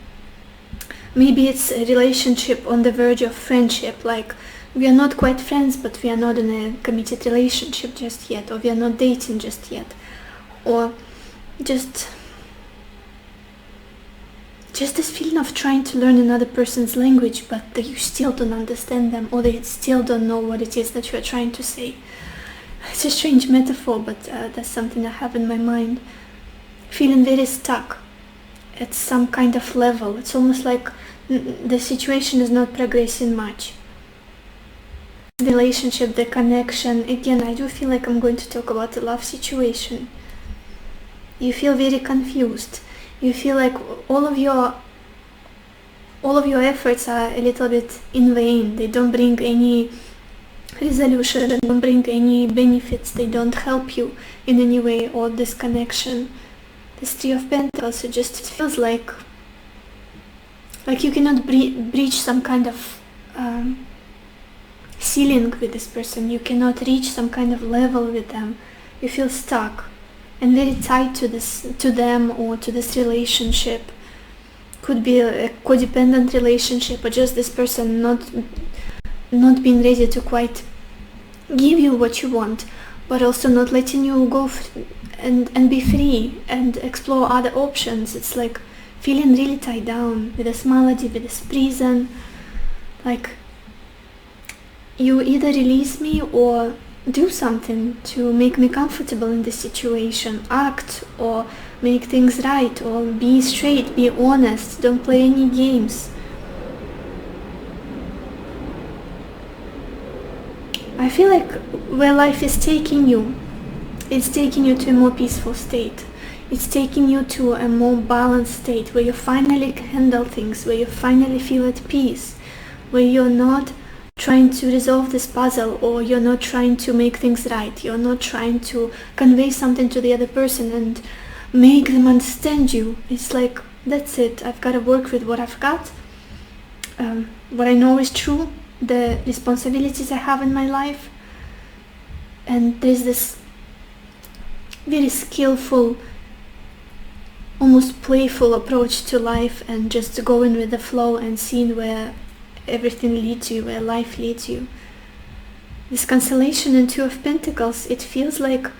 Maybe it's a relationship on the verge of friendship, like we are not quite friends but we are not in a committed relationship just yet, or we are not dating just yet, or just this feeling of trying to learn another person's language but that you still don't understand them, or they still don't know what it is that you are trying to say. It's a strange metaphor, but that's something I have in my mind. Feeling very stuck at some kind of level. It's almost like the situation is not progressing much. The relationship, the connection. Again, I do feel like I'm going to talk about the love situation. You feel very confused. You feel like all of your efforts are a little bit in vain. They don't bring any resolution, they don't bring any benefits, they don't help you in any way, or this connection. This Three of Pentacles, it just feels like you cannot breach some kind of ceiling with this person. You cannot reach some kind of level with them. You feel stuck and very tied to them or to this relationship. Could be a codependent relationship, or just this person not being ready to quite give you what you want, but also not letting you go and be free and explore other options. It's like feeling really tied down with this malady, with this prison. Like you either release me or do something to make me comfortable in this situation. Act or make things right, or be straight, be honest, don't play any games. I feel like where life is taking you, it's taking you to a more peaceful state. It's taking you to a more balanced state where you finally can handle things, where you finally feel at peace, where you're not trying to resolve this puzzle, or you're not trying to make things right. You're not trying to convey something to the other person and make them understand you. It's like, that's it, I've got to work with what I've got, what I know is true, the responsibilities I have in my life. And there's this very skillful, almost playful approach to life, and just going with the flow and seeing where everything leads you, where life leads you. This Constellation and Two of Pentacles, it feels like,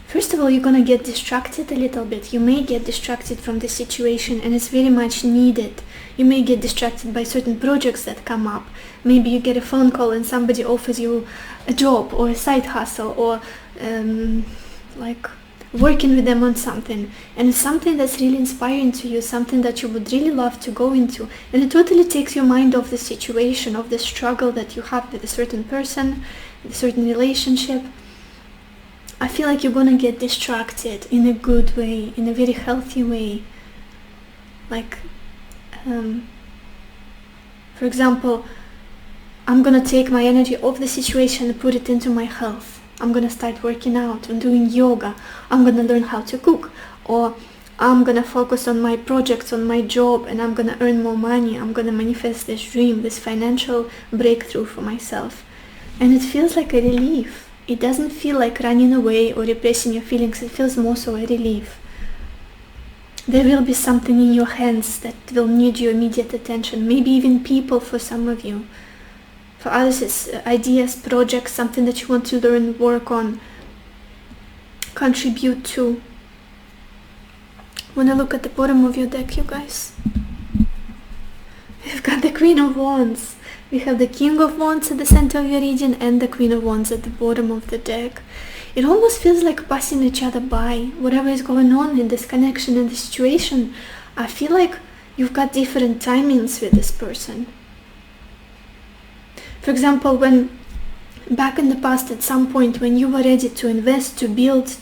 first of all, you're gonna get distracted a little bit. You may get distracted from the situation, and it's very much needed. You may get distracted by certain projects that come up. Maybe you get a phone call and somebody offers you a job or a side hustle, or like working with them on something, and it's something that's really inspiring to you, something that you would really love to go into, and it totally takes your mind off the situation, of the struggle that you have with a certain person, with a certain relationship. I feel like you're gonna get distracted in a good way, in a very healthy way. Like, for example, I'm gonna take my energy off the situation and put it into my health. I'm gonna start working out and doing yoga. I'm gonna learn how to cook, or I'm gonna focus on my projects, on my job, and I'm gonna earn more money. I'm gonna manifest this dream, this financial breakthrough for myself. And it feels like a relief. It doesn't feel like running away or repressing your feelings. It feels more so a relief. There will be something in your hands that will need your immediate attention. Maybe even people for some of you. For others, it's ideas, projects, something that you want to learn, work on, contribute to. When I look at the bottom of your deck, you guys, we've got the Queen of Wands. We have the King of Wands at the center of your reading and the Queen of Wands at the bottom of the deck. It almost feels like passing each other by. Whatever is going on in this connection, in this situation, I feel like you've got different timings with this person. For example, when back in the past, at some point when you were ready to invest, to build,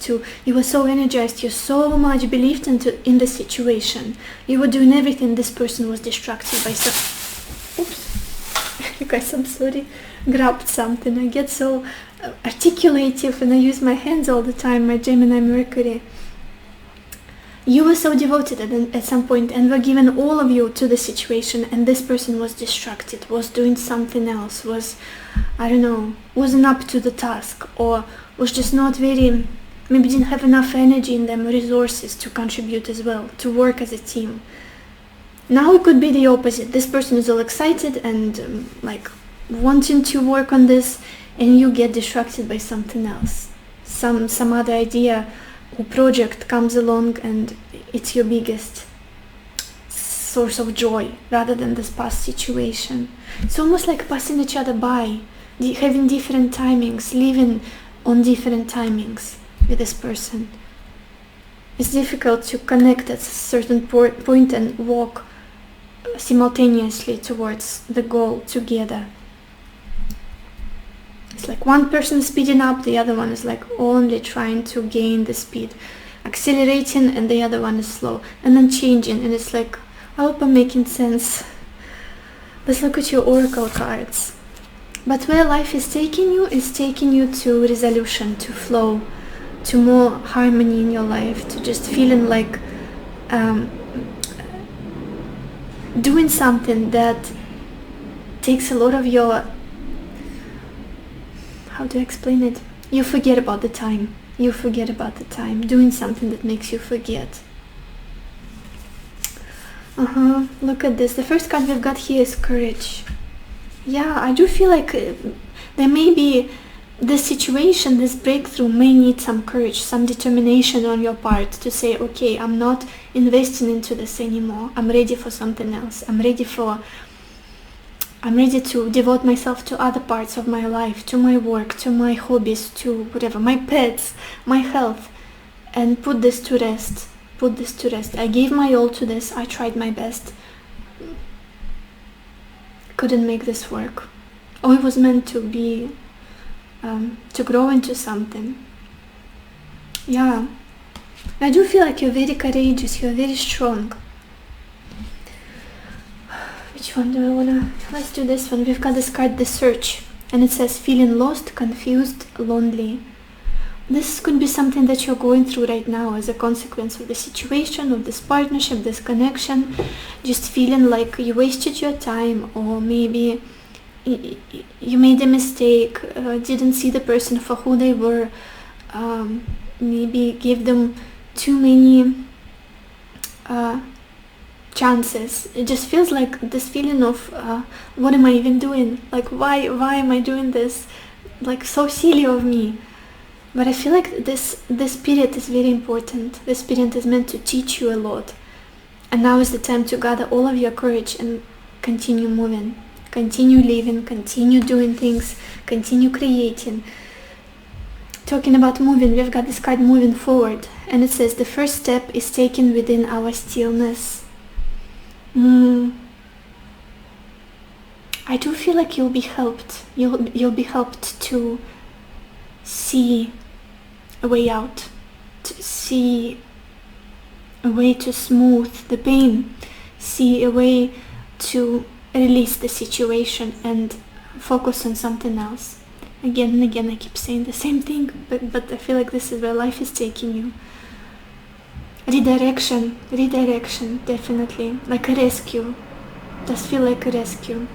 you were so energized, you so much believed in the situation, you were doing everything, this person was distracted by some... Oops, you guys, I'm sorry, grabbed something. I get so articulative and I use my hands all the time, my Gemini Mercury. You were so devoted at some point and were given all of you to the situation, and this person was distracted, was doing something else, was, I don't know, wasn't up to the task, or was just not very, maybe didn't have enough energy in them, resources to contribute as well, to work as a team. Now it could be the opposite. This person is all excited and like wanting to work on this, and you get distracted by something else. Some other idea or project comes along and it's your biggest source of joy rather than this past situation. It's almost like passing each other by, having different timings, living on different timings with this person. It's difficult to connect at a certain point and walk simultaneously towards the goal together. It's like one person is speeding up, the other one is like only trying to gain the speed, accelerating, and the other one is slow, and then changing, and it's like, I hope I'm making sense. Let's look at your oracle cards. But where life is taking you to resolution, to flow, to more harmony in your life, to just feeling like doing something that takes a lot of your, how to explain it? You forget about the time. You forget about the time. Doing something that makes you forget. Look at this. The first card we've got here is courage. Yeah, I do feel like there may be this situation, this breakthrough may need some courage, some determination on your part to say, okay, I'm not investing into this anymore. I'm ready for something else. I'm ready to devote myself to other parts of my life, to my work, to my hobbies, to whatever, my pets, my health, and put this to rest. Put this to rest. I gave my all to this. I tried my best. Couldn't make this work. Or it was meant to be, to grow into something. Yeah. I do feel like you're very courageous. You're very strong. Which one do I wanna? Let's do this one. We've got this card, The Search, and it says feeling lost, confused, lonely. this could be something that you're going through right now as a consequence of the situation, of this partnership, this connection, just feeling like you wasted your time, or maybe you made a mistake, didn't see the person for who they were, maybe gave them too many chances. It just feels like this feeling of what am I even doing? Like why am I doing this? Like so silly of me. But I feel like this period is very important. This period is meant to teach you a lot. And now is the time to gather all of your courage and continue moving, continue living, continue doing things, continue creating. Talking about moving, we've got this card moving forward. And it says the first step is taken within our stillness. I do feel like you'll be helped. You'll be helped to see a way out, to see a way to smooth the pain, see a way to release the situation and focus on something else. Again and again I keep saying the same thing, but I feel like this is where life is taking you. Redirection, definitely, like a rescue. Does feel like a rescue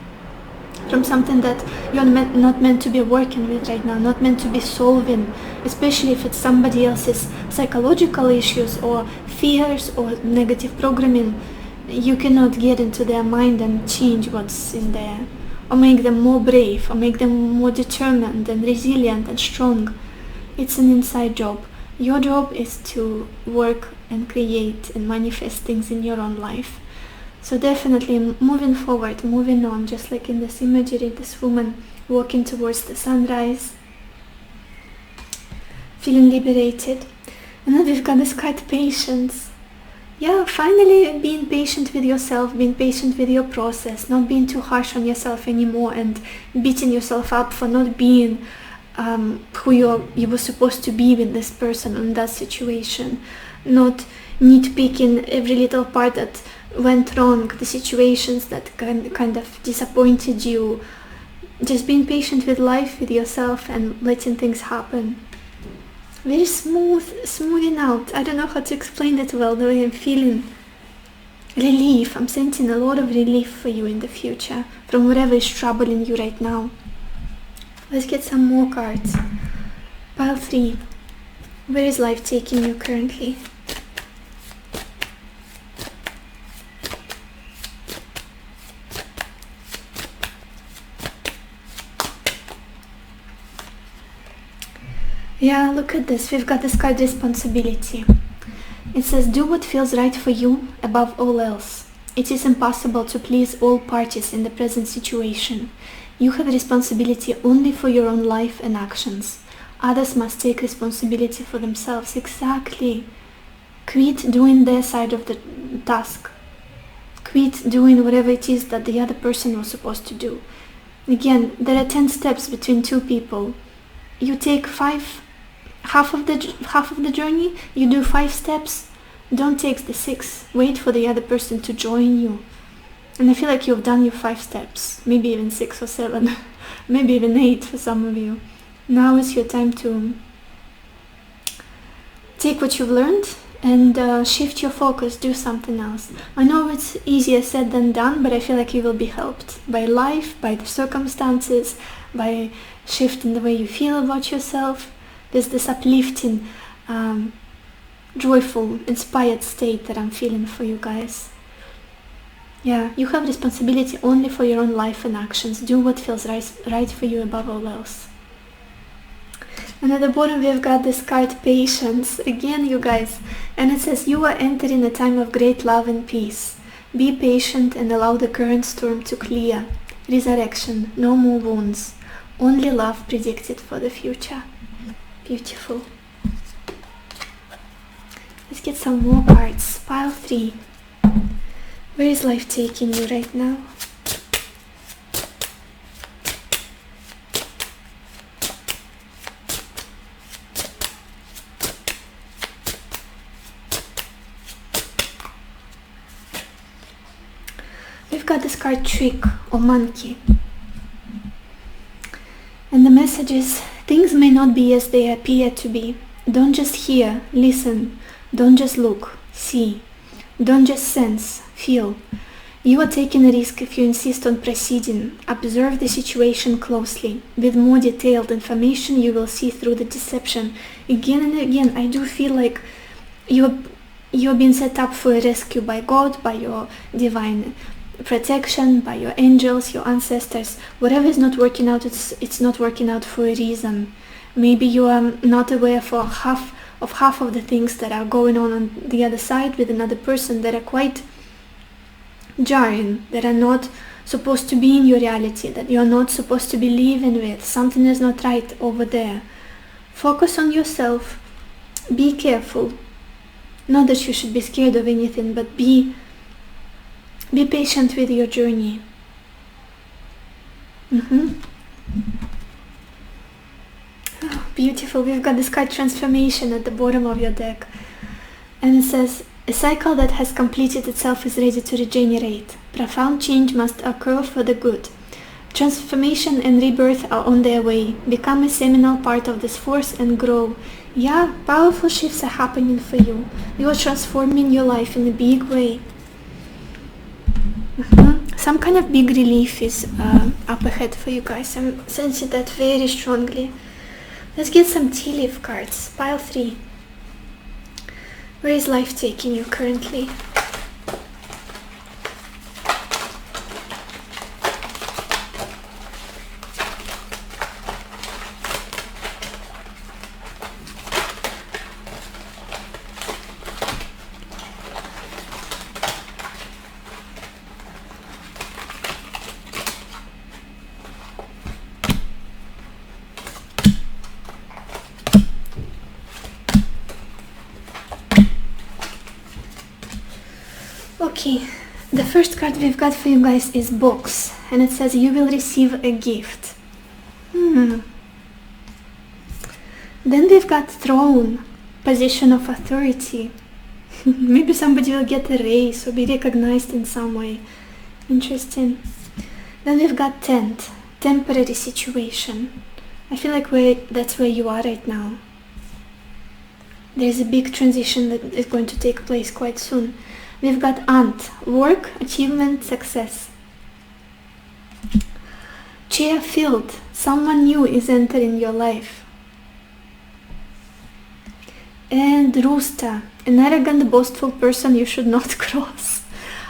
from something that you're not meant to be working with right now, not meant to be solving, especially if it's somebody else's psychological issues or fears or negative programming. You cannot get into their mind and change what's in there, or make them more brave, or make them more determined and resilient and strong. It's an inside job. Your job is to work and create and manifest things in your own life. So definitely moving forward, moving on, just like in this imagery, this woman walking towards the sunrise, feeling liberated. And then we've got this card, patience. Yeah, finally being patient with yourself, being patient with your process, not being too harsh on yourself anymore and beating yourself up for not being who you were supposed to be with this person in that situation, not nitpicking every little part that went wrong, the situations that kind of disappointed you. Just being patient with life, with yourself, and letting things happen. Very smoothing out. I don't know how to explain it well, the way I'm feeling. Relief. I'm sensing a lot of relief for you in the future from whatever is troubling you right now. Let's get some more cards. Pile 3. Where is life taking you currently? Yeah, look at this. We've got this card, responsibility. It says, do what feels right for you above all else. It is impossible to please all parties in the present situation. You have responsibility only for your own life and actions. Others must take responsibility for themselves. Exactly. Quit doing their side of the task. Quit doing whatever it is that the other person was supposed to do. Again, there are 10 steps between two people. You take half of the journey, you do 5 steps, don't take the 6. Wait for the other person to join you. And I feel like you've done your 5 steps, maybe even 6 or 7, maybe even 8 for some of you. Now is your time to take what you've learned and shift your focus, do something else. I know it's easier said than done, but I feel like you will be helped by life, by the circumstances, by shifting the way you feel about yourself. There's this uplifting, joyful, inspired state that I'm feeling for you guys. Yeah, you have responsibility only for your own life and actions. Do what feels right for you above all else. And at the bottom we've got this card, patience. Again, you guys. And it says, you are entering a time of great love and peace. Be patient and allow the current storm to clear. Resurrection, no more wounds. Only love predicted for the future. Beautiful. Let's get some more cards. Pile 3. Where is life taking you right now? We've got this card, trick or monkey. And the message is, Things may not be as they appear to be. Don't just hear, listen. Don't just look, see. Don't just sense, feel. You are taking a risk if you insist on proceeding. Observe the situation closely. With more detailed information, you will see through the deception. Again and again, I do feel like you're being set up for a rescue by God, by your divine protection, by your angels, your ancestors. Whatever is not working out, it's not working out for a reason. Maybe you are not aware for half of the things that are going on the other side with another person that are quite jarring, that are not supposed to be in your reality, that you're not supposed to be living with. Something is not right over there. Focus on yourself. Be careful. Not that you should be scared of anything, but be patient with your journey. Oh, beautiful. We've got this card transformation at the bottom of your deck. And it says, a cycle that has completed itself is ready to regenerate. Profound change must occur for the good. Transformation and rebirth are on their way. Become a seminal part of this force and grow. Yeah, powerful shifts are happening for you. You are transforming your life in a big way. Some kind of big relief is up ahead for you guys. I'm sensing that very strongly. Let's get some tea leaf cards. Pile 3. Where is life taking you currently? Okay, the first card we've got for you guys is Box, and it says you will receive a gift. Then we've got Throne, position of authority. Maybe somebody will get a raise or be recognized in some way. Interesting. Then we've got Tent, temporary situation. I feel like that's where you are right now. There's a big transition that is going to take place quite soon. We've got Ant, work, achievement, success. Chair filled, someone new is entering your life. And Rooster, an arrogant, boastful person you should not cross.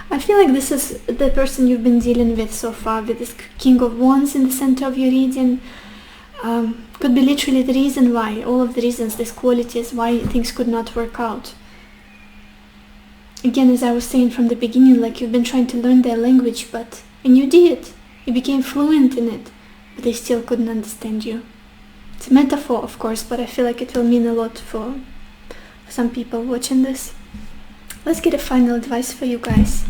I feel like this is the person you've been dealing with so far, with this King of Wands in the center of your reading. Could be literally the reason why, all of the reasons, these qualities, why things could not work out. Again, as I was saying from the beginning, like you've been trying to learn their language, and you did. You became fluent in it, but they still couldn't understand you. It's a metaphor, of course, but I feel like it will mean a lot for some people watching this. Let's get a final advice for you guys.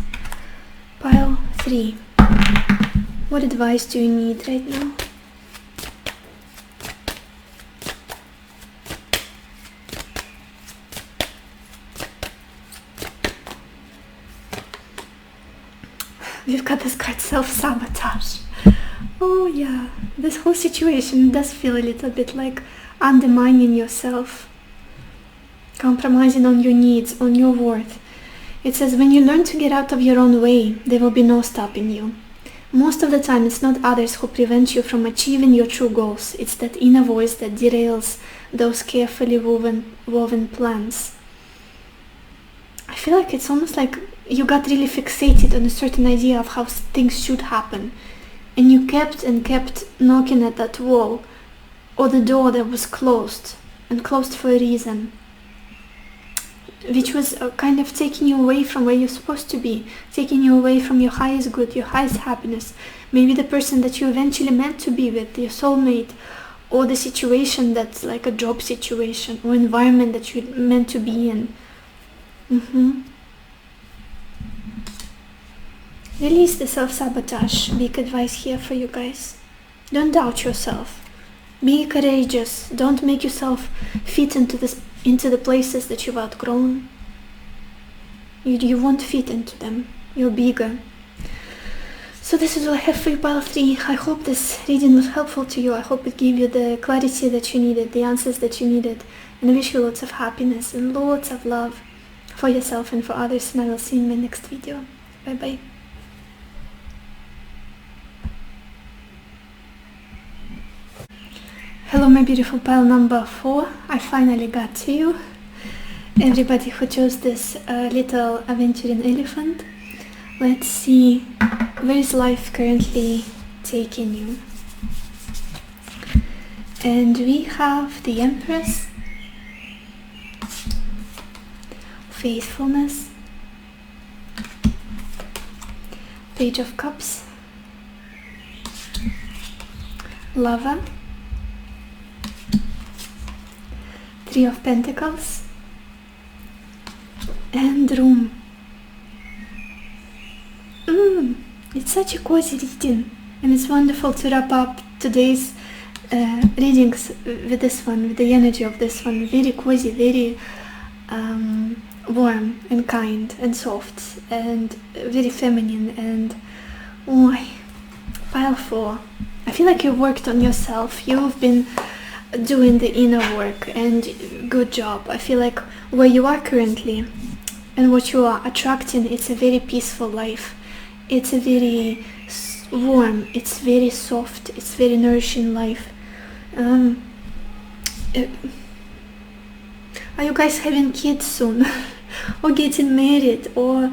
Pile 3. What advice do you need right now? We've got this card, self-sabotage. Oh yeah, this whole situation does feel a little bit like undermining yourself, compromising on your needs, on your worth. It says when you learn to get out of your own way, there will be no stopping you. Most of the time it's not others who prevent you from achieving your true goals. It's that inner voice that derails those carefully woven plans. I feel like it's almost like you got really fixated on a certain idea of how things should happen, and you kept and kept knocking at that wall or the door that was closed, and closed for a reason, which was kind of taking you away from where you're supposed to be, taking you away from your highest good, your highest happiness, maybe the person that you eventually meant to be with, your soulmate, or the situation that's like a job situation or environment that you meant to be in. Release the self-sabotage. Big advice here for you guys. Don't doubt yourself. Be courageous. Don't make yourself fit into the places that you've outgrown. You won't fit into them. You're bigger. So this is all I have for you, pile 3. I hope this reading was helpful to you. I hope it gave you the clarity that you needed, the answers that you needed. And I wish you lots of happiness and lots of love for yourself and for others. And I will see you in my next video. Bye bye. Hello my beautiful pile number 4. I finally got to you. Everybody who chose this little aventuring elephant. Let's see, where is life currently taking you? And we have the Empress, Faithfulness, Page of Cups, Lover, Three of Pentacles, and Room. It's such a cozy reading, and it's wonderful to wrap up today's readings with this one, with the energy of this one. Very cozy, very warm and kind and soft and very feminine. And pile 4. I feel like you worked on yourself. You've been doing the inner work, and good job. I feel like where you are currently and what you are attracting, it's a very peaceful life. It's a very warm, it's very soft, it's very nourishing life. Are you guys having kids soon? Or getting married? Or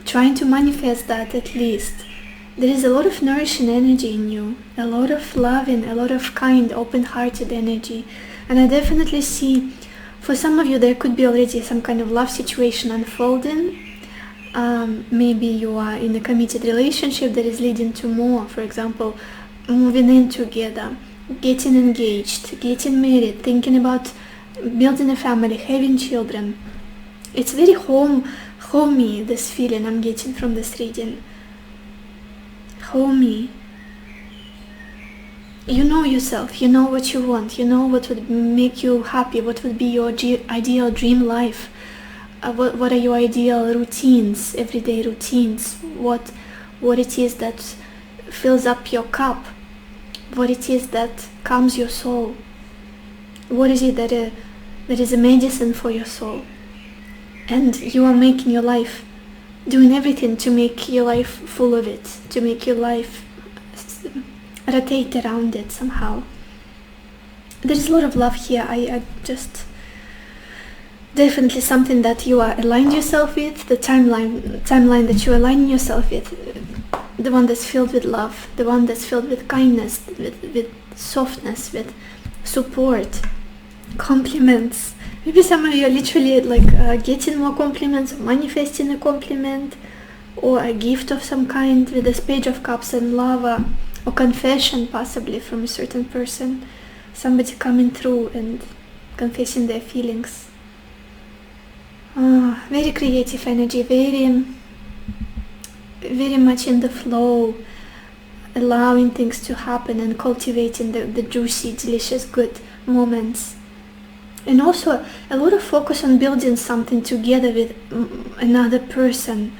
trying to manifest that at least? There is a lot of nourishing energy in you. A lot of loving, a lot of kind, open-hearted energy. And I definitely see, for some of you, there could be already some kind of love situation unfolding. Maybe you are in a committed relationship that is leading to more, for example, moving in together, getting engaged, getting married, thinking about building a family, having children. It's very homey, this feeling I'm getting from this reading. Homey. You know yourself, you know what you want, you know what would make you happy, what would be your ideal dream life. What are your ideal routines, everyday routines? What it is that fills up your cup? What it is that calms your soul? What is it that is a medicine for your soul? And you are making your life, doing everything to make your life full of it, to make your life rotate around it somehow. There is a lot of love here. I just... Definitely something that you are aligned yourself with, the timeline that you align yourself with, the one that's filled with love, the one that's filled with kindness, with softness, with support, compliments. Maybe some of you are literally like getting more compliments, manifesting a compliment, or a gift of some kind with this Page of Cups and Lava, or confession possibly from a certain person, somebody coming through and confessing their feelings. Very creative energy, very much in the flow, allowing things to happen and cultivating the juicy, delicious, good moments. And also a lot of focus on building something together with another person,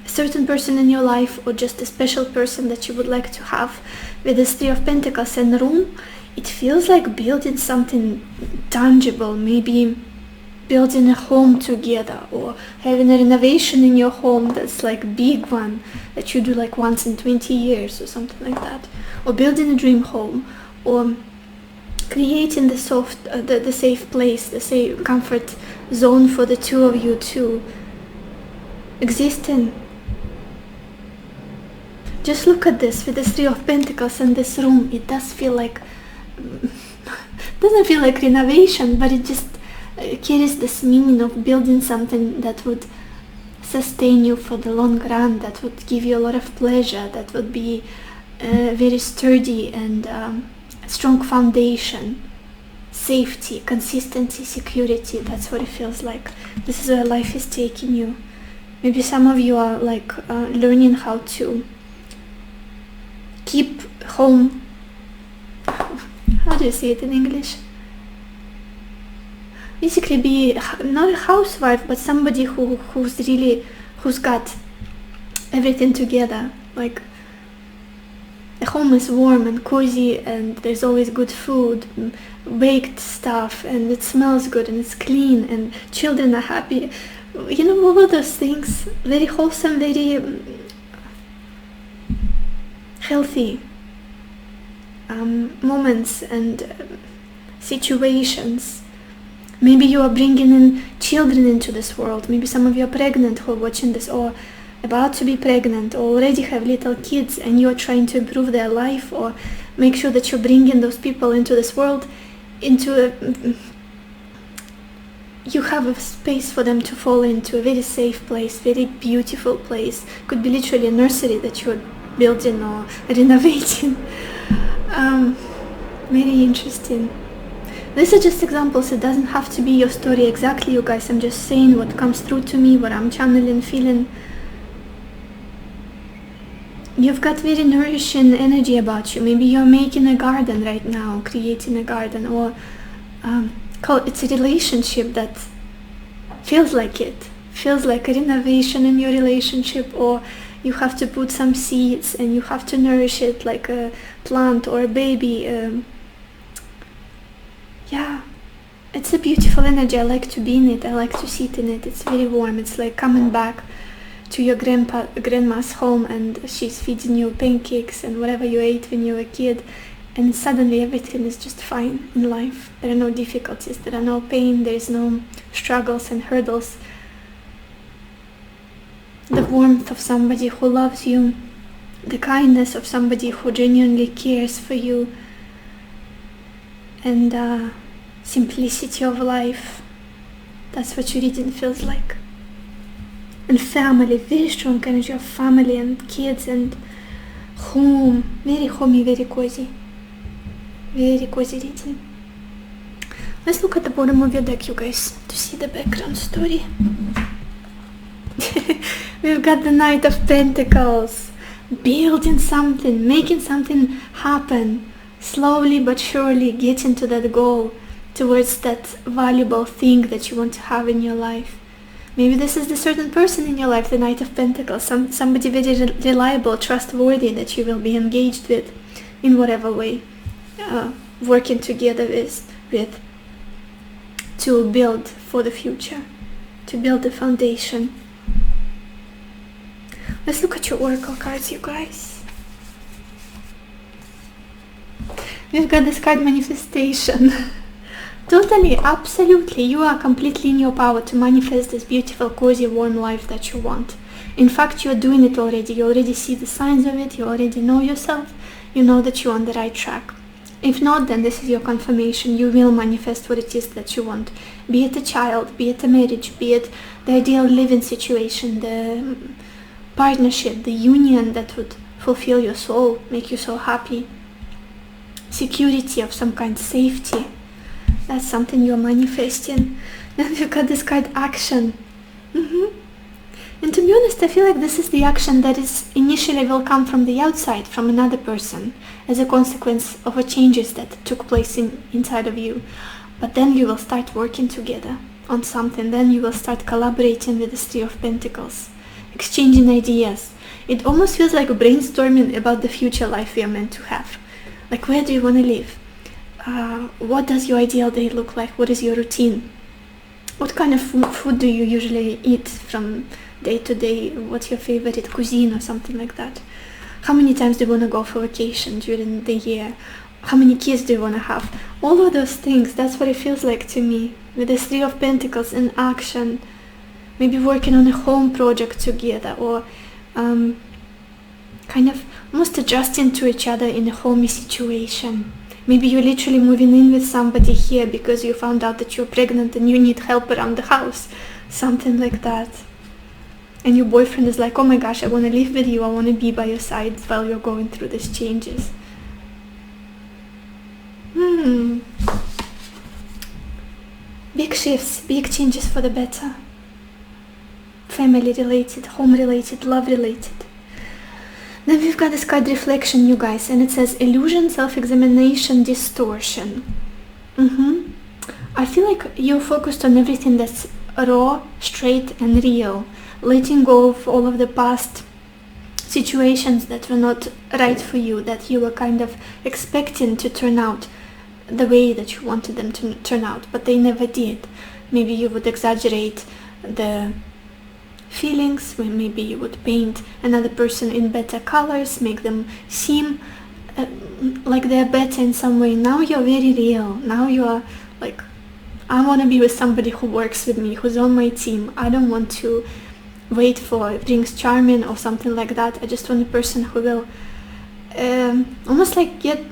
a certain person in your life, or just a special person that you would like to have. With this Three of Pentacles and Room, it feels like building something tangible, maybe building a home together, or having a renovation in your home that's like big one that you do like once in 20 years or something like that, or building a dream home, or creating the safe place, the safe comfort zone for the two of you to exist in. Just look at this with the Three of Pentacles and this Room. It does feel like doesn't feel like renovation, but it just carries this meaning of building something that would sustain you for the long run, that would give you a lot of pleasure, that would be very sturdy and strong foundation, safety, consistency, security. That's what it feels like. This is where life is taking you. Maybe some of you are like learning how to keep home. How do you say it in English? Basically be not a housewife, but somebody who's got everything together, Like, the home is warm and cozy, and there's always good food, baked stuff, and it smells good, and it's clean, and children are happy. You know, all of those things, very wholesome, very healthy moments and situations. Maybe you are bringing in children into this world. Maybe some of you are pregnant who are watching this, or about to be pregnant, or already have little kids, and you are trying to improve their life, or make sure that you're bringing those people into this world, you have a space for them to fall into, a very safe place, very beautiful place. Could be literally a nursery that you're building or renovating. Very interesting. These are just examples. It doesn't have to be your story exactly, you guys. I'm just saying what comes through to me, what I'm channeling, feeling. You've got very nourishing energy about you. Maybe you're making a garden right now, creating a garden, or it's a relationship that feels like it. Feels like a renovation in your relationship, or you have to put some seeds and you have to nourish it like a plant or a baby. Yeah, it's a beautiful energy. I like to be in it. I like to sit in it. It's very warm. It's like coming back to your grandma's home, and she's feeding you pancakes and whatever you ate when you were a kid, and suddenly everything is just fine in life. There are no difficulties, there are no pain, there is no struggles and hurdles. The warmth of somebody who loves you, the kindness of somebody who genuinely cares for you, and simplicity of life. That's what your reading feels like. And family, very strong energy of family and kids and home. Very homey, very cozy. Very cozy reading. Let's look at the bottom of your deck, you guys, to see the background story. We've got the Knight of Pentacles. Building something, making something happen. Slowly but surely getting to that goal, towards that valuable thing that you want to have in your life. Maybe this is the certain person in your life, the Knight of Pentacles, somebody very reliable, trustworthy that you will be engaged with in whatever way, working together with to build for the future, to build the foundation. Let's look at your oracle cards, you guys. We've got this card, Manifestation. Totally, absolutely, you are completely in your power to manifest this beautiful, cozy, warm life that you want. In fact, you are doing it already. You already see the signs of it. You already know yourself. You know that you're on the right track. If not, then this is your confirmation. You will manifest what it is that you want. Be it a child, be it a marriage, be it the ideal living situation, the partnership, the union that would fulfill your soul, make you so happy. Security of some kind, safety. That's something you're manifesting. Then we've got this card, Action. And to be honest, I feel like this is the action that is initially will come from the outside, from another person, as a consequence of the changes that took place inside of you. But then you will start working together on something. Then you will start collaborating with the Three of Pentacles, exchanging ideas. It almost feels like brainstorming about the future life we are meant to have. Like, where do you want to live? What does your ideal day look like? What is your routine? What kind of food do you usually eat from day to day? What's your favorite cuisine or something like that? How many times do you want to go for vacation during the year? How many kids do you want to have? All of those things, that's what it feels like to me. With the Three of Pentacles in action. Maybe working on a home project together, or kind of almost adjusting to each other in a homey situation. Maybe you're literally moving in with somebody here because you found out that you're pregnant and you need help around the house. Something like that. And your boyfriend is like, oh my gosh, I want to live with you. I want to be by your side while you're going through these changes. Big shifts, big changes for the better. Family related, home related, love related. Then we've got this card, Reflection, you guys, and it says illusion, self-examination, distortion. I feel like you're focused on everything that's raw, straight, and real, letting go of all of the past situations that were not right for you, that you were kind of expecting to turn out the way that you wanted them to turn out, but they never did. Maybe you would exaggerate the feelings, when maybe you would paint another person in better colors, make them seem like they're better in some way. Now you're very real. Now you are like, I want to be with somebody who works with me, who's on my team. I don't want to wait for Prince Charming or something like that. I just want a person who will almost like get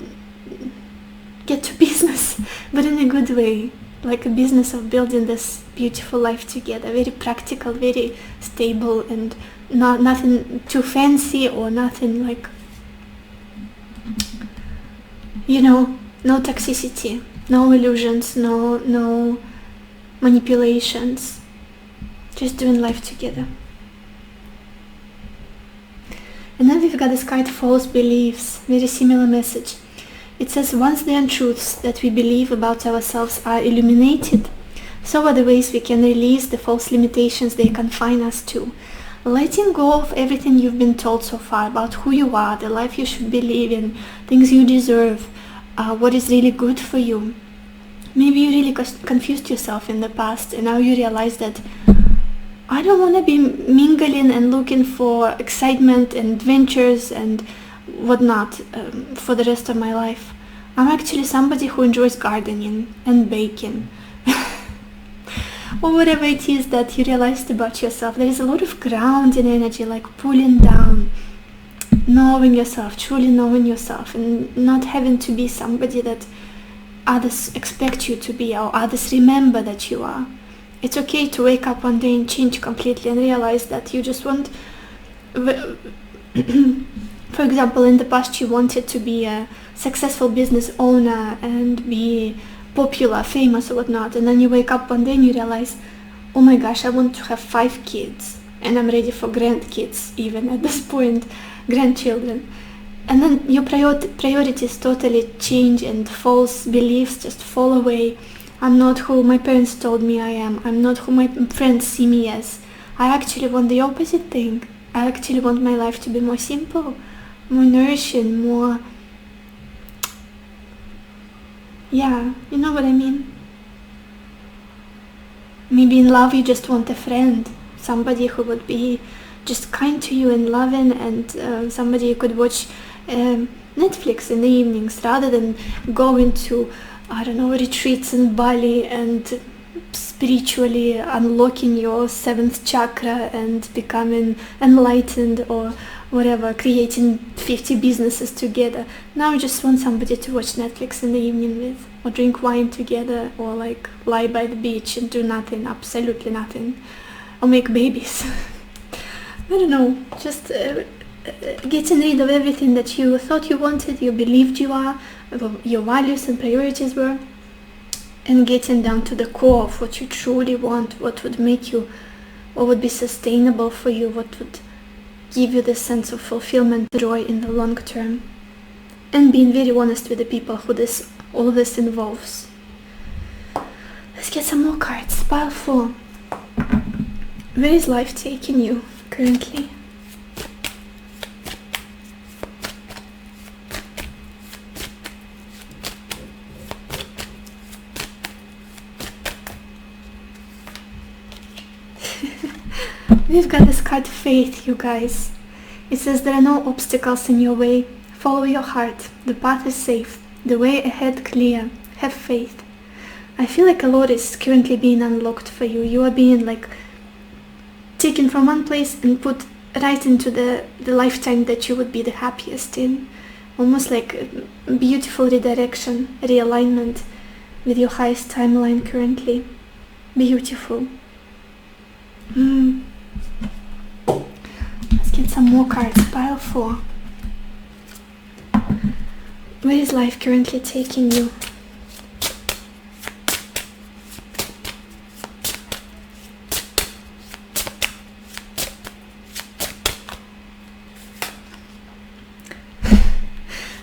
to business, but in a good way, like a business of building this beautiful life together, very practical, very stable, and nothing too fancy or nothing like, no toxicity, no illusions, no manipulations, just doing life together. And then we've got this card, false beliefs, very similar message. It says, once the untruths that we believe about ourselves are illuminated, so are the ways we can release the false limitations they confine us to. Letting go of everything you've been told so far about who you are, the life you should be living, things you deserve, what is really good for you. Maybe you really confused yourself in the past, and now you realize that I don't want to be mingling and looking for excitement and adventures and whatnot for the rest of my life. I'm actually somebody who enjoys gardening and baking or whatever it is that you realized about yourself. There is a lot of grounding energy, like pulling down, knowing yourself, truly knowing yourself, and not having to be somebody that others expect you to be or others remember that you are. It's okay to wake up one day and change completely and realize that you just want for example, in the past you wanted to be a successful business owner and be popular, famous or whatnot, and then you wake up one day and you realize, oh my gosh, I want to have 5 kids and I'm ready for grandkids even at this point, grandchildren. And then your priorities totally change and false beliefs just fall away. I'm not who my parents told me I am. I'm not who my friends see me as. I actually want the opposite thing. I actually want my life to be more simple, more nourishing, more... Yeah, you know what I mean? Maybe in love you just want a friend, somebody who would be just kind to you and loving, and somebody you could watch Netflix in the evenings rather than going to, I don't know, retreats in Bali and spiritually unlocking your 7th chakra and becoming enlightened or whatever, creating 50 businesses together. Now you just want somebody to watch Netflix in the evening with, or drink wine together, or like lie by the beach and do nothing, absolutely nothing, or make babies. I don't know, just getting rid of everything that you thought you wanted, you believed you are, your values and priorities were, and getting down to the core of what you truly want, what would make you, what would be sustainable for you, what would give you the sense of fulfillment, joy in the long term, and being very honest with the people who all this involves. Let's get some more cards. Pile 4. Where is life taking you currently? We've got this card, faith, you guys. It says there are no obstacles in your way. Follow your heart. The path is safe. The way ahead clear. Have faith. I feel like a lot is currently being unlocked for you. You are being like taken from one place and put right into the lifetime that you would be the happiest in. Almost like a beautiful redirection, realignment with your highest timeline currently. Beautiful. Let's get some more cards. Pile 4. Where is life currently taking you?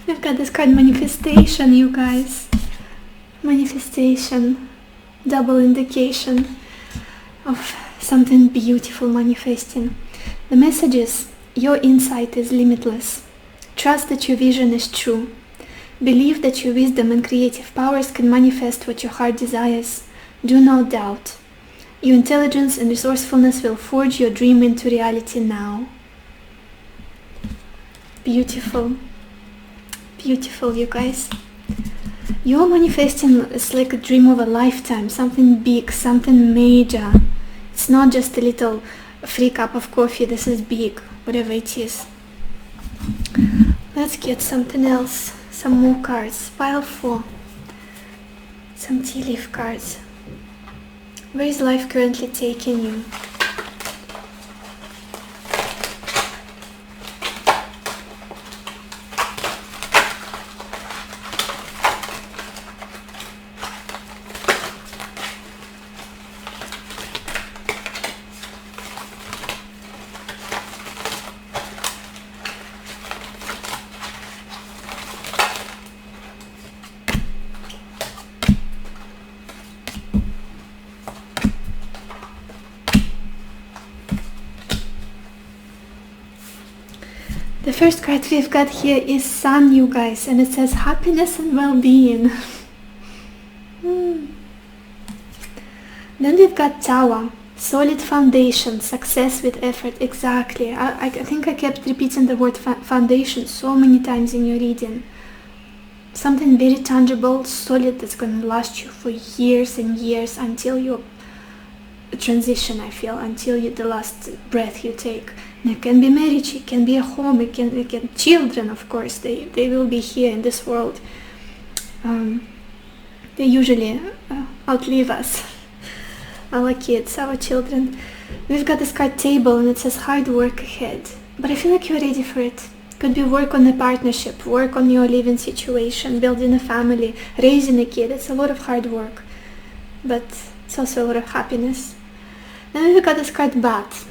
We've got this card, manifestation, you guys. Manifestation. Double indication of something beautiful manifesting. The message is, Your insight is limitless. Trust that your vision is true. Believe that your wisdom and creative powers can manifest what your heart desires. Do not doubt. Your intelligence and resourcefulness will forge your dream into reality now. Beautiful. Beautiful, you guys. You're manifesting is like a dream of a lifetime, something big, something major. It's not just a little free cup of coffee, this is big, whatever it is. Let's get something else, some more cards. Pile 4. Some tea leaf cards. Where is life currently taking you? The first card we've got here is Sun, you guys, and it says happiness and well-being. Then we've got Tower, solid foundation, success with effort. Exactly. I think I kept repeating the word foundation so many times in your reading. Something very tangible, solid, that's going to last you for years and years until your transition, I feel, until the last breath you take. And it can be marriage, it can be a home, it can children, of course. They will be here in this world. They usually outlive us, our kids, our children. We've got this card Table, and it says hard work ahead. But I feel like you're ready for it. Could be work on a partnership, work on your living situation, building a family, raising a kid. It's a lot of hard work, but it's also a lot of happiness. Then we've got this card Bat.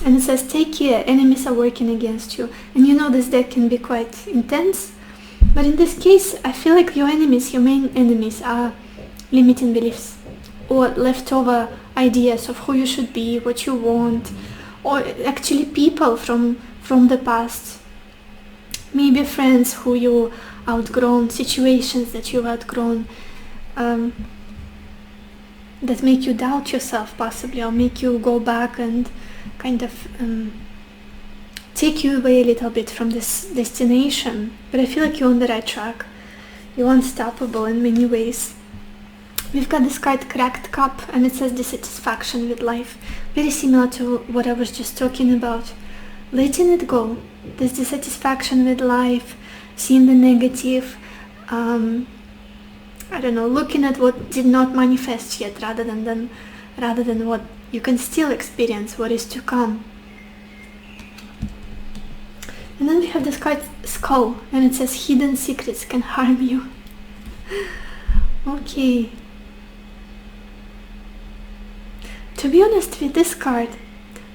And it says, take care, enemies are working against you. And you know this deck can be quite intense. But in this case, I feel like your enemies, your main enemies, are limiting beliefs. Or leftover ideas of who you should be, what you want. Or actually people from the past. Maybe friends who you outgrown, situations that you've outgrown. That make you doubt yourself possibly, or make you go back and kind of take you away a little bit from this destination. But I feel like you're on the right track. You're unstoppable in many ways. We've got this card Cracked Cup, and it says dissatisfaction with life. Very similar to what I was just talking about. Letting it go. This dissatisfaction with life, seeing the negative, I don't know, looking at what did not manifest yet rather than what you can still experience, what is to come. And then we have this card Skull, and it says hidden secrets can harm you. Okay. To be honest with this card,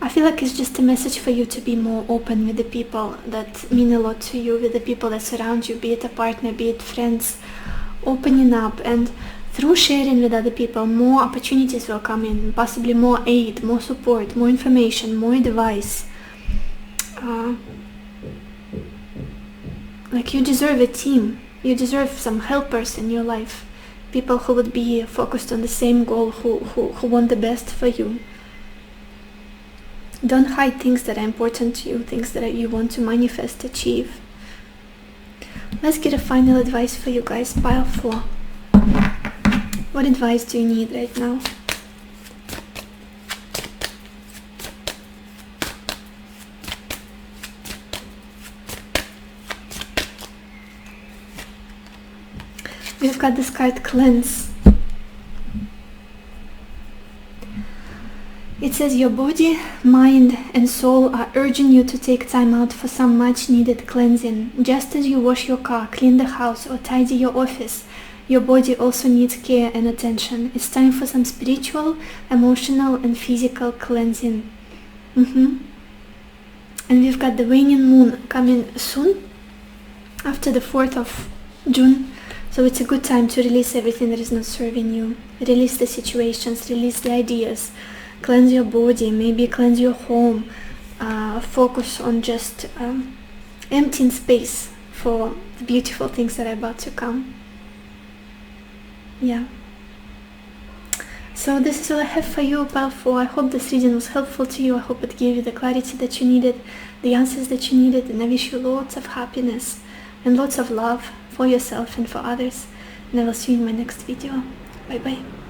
I feel like it's just a message for you to be more open with the people that mean a lot to you, with the people that surround you, be it a partner, be it friends. Opening up, and through sharing with other people, more opportunities will come in, possibly more aid, more support, more information, more advice. Like you deserve a team, you deserve some helpers in your life, people who would be focused on the same goal, who want the best for you. Don't hide things that are important to you, things that you want to manifest, achieve. Let's get a final advice for you guys. Pile 4. What advice do you need right now? We've got this card Cleanse. It says your body, mind and soul are urging you to take time out for some much needed cleansing. Just as you wash your car, clean the house or tidy your office, your body also needs care and attention. It's time for some spiritual, emotional and physical cleansing. And we've got the waning moon coming soon, after the 4th of June. So it's a good time to release everything that is not serving you. Release the situations, release the ideas. Cleanse your body, maybe cleanse your home, focus on just emptying space for the beautiful things that are about to come. Yeah. So this is all I have for you, powerful. I hope this reading was helpful to you. I hope it gave you the clarity that you needed, the answers that you needed, and I wish you lots of happiness and lots of love for yourself and for others. And I will see you in my next video. Bye bye.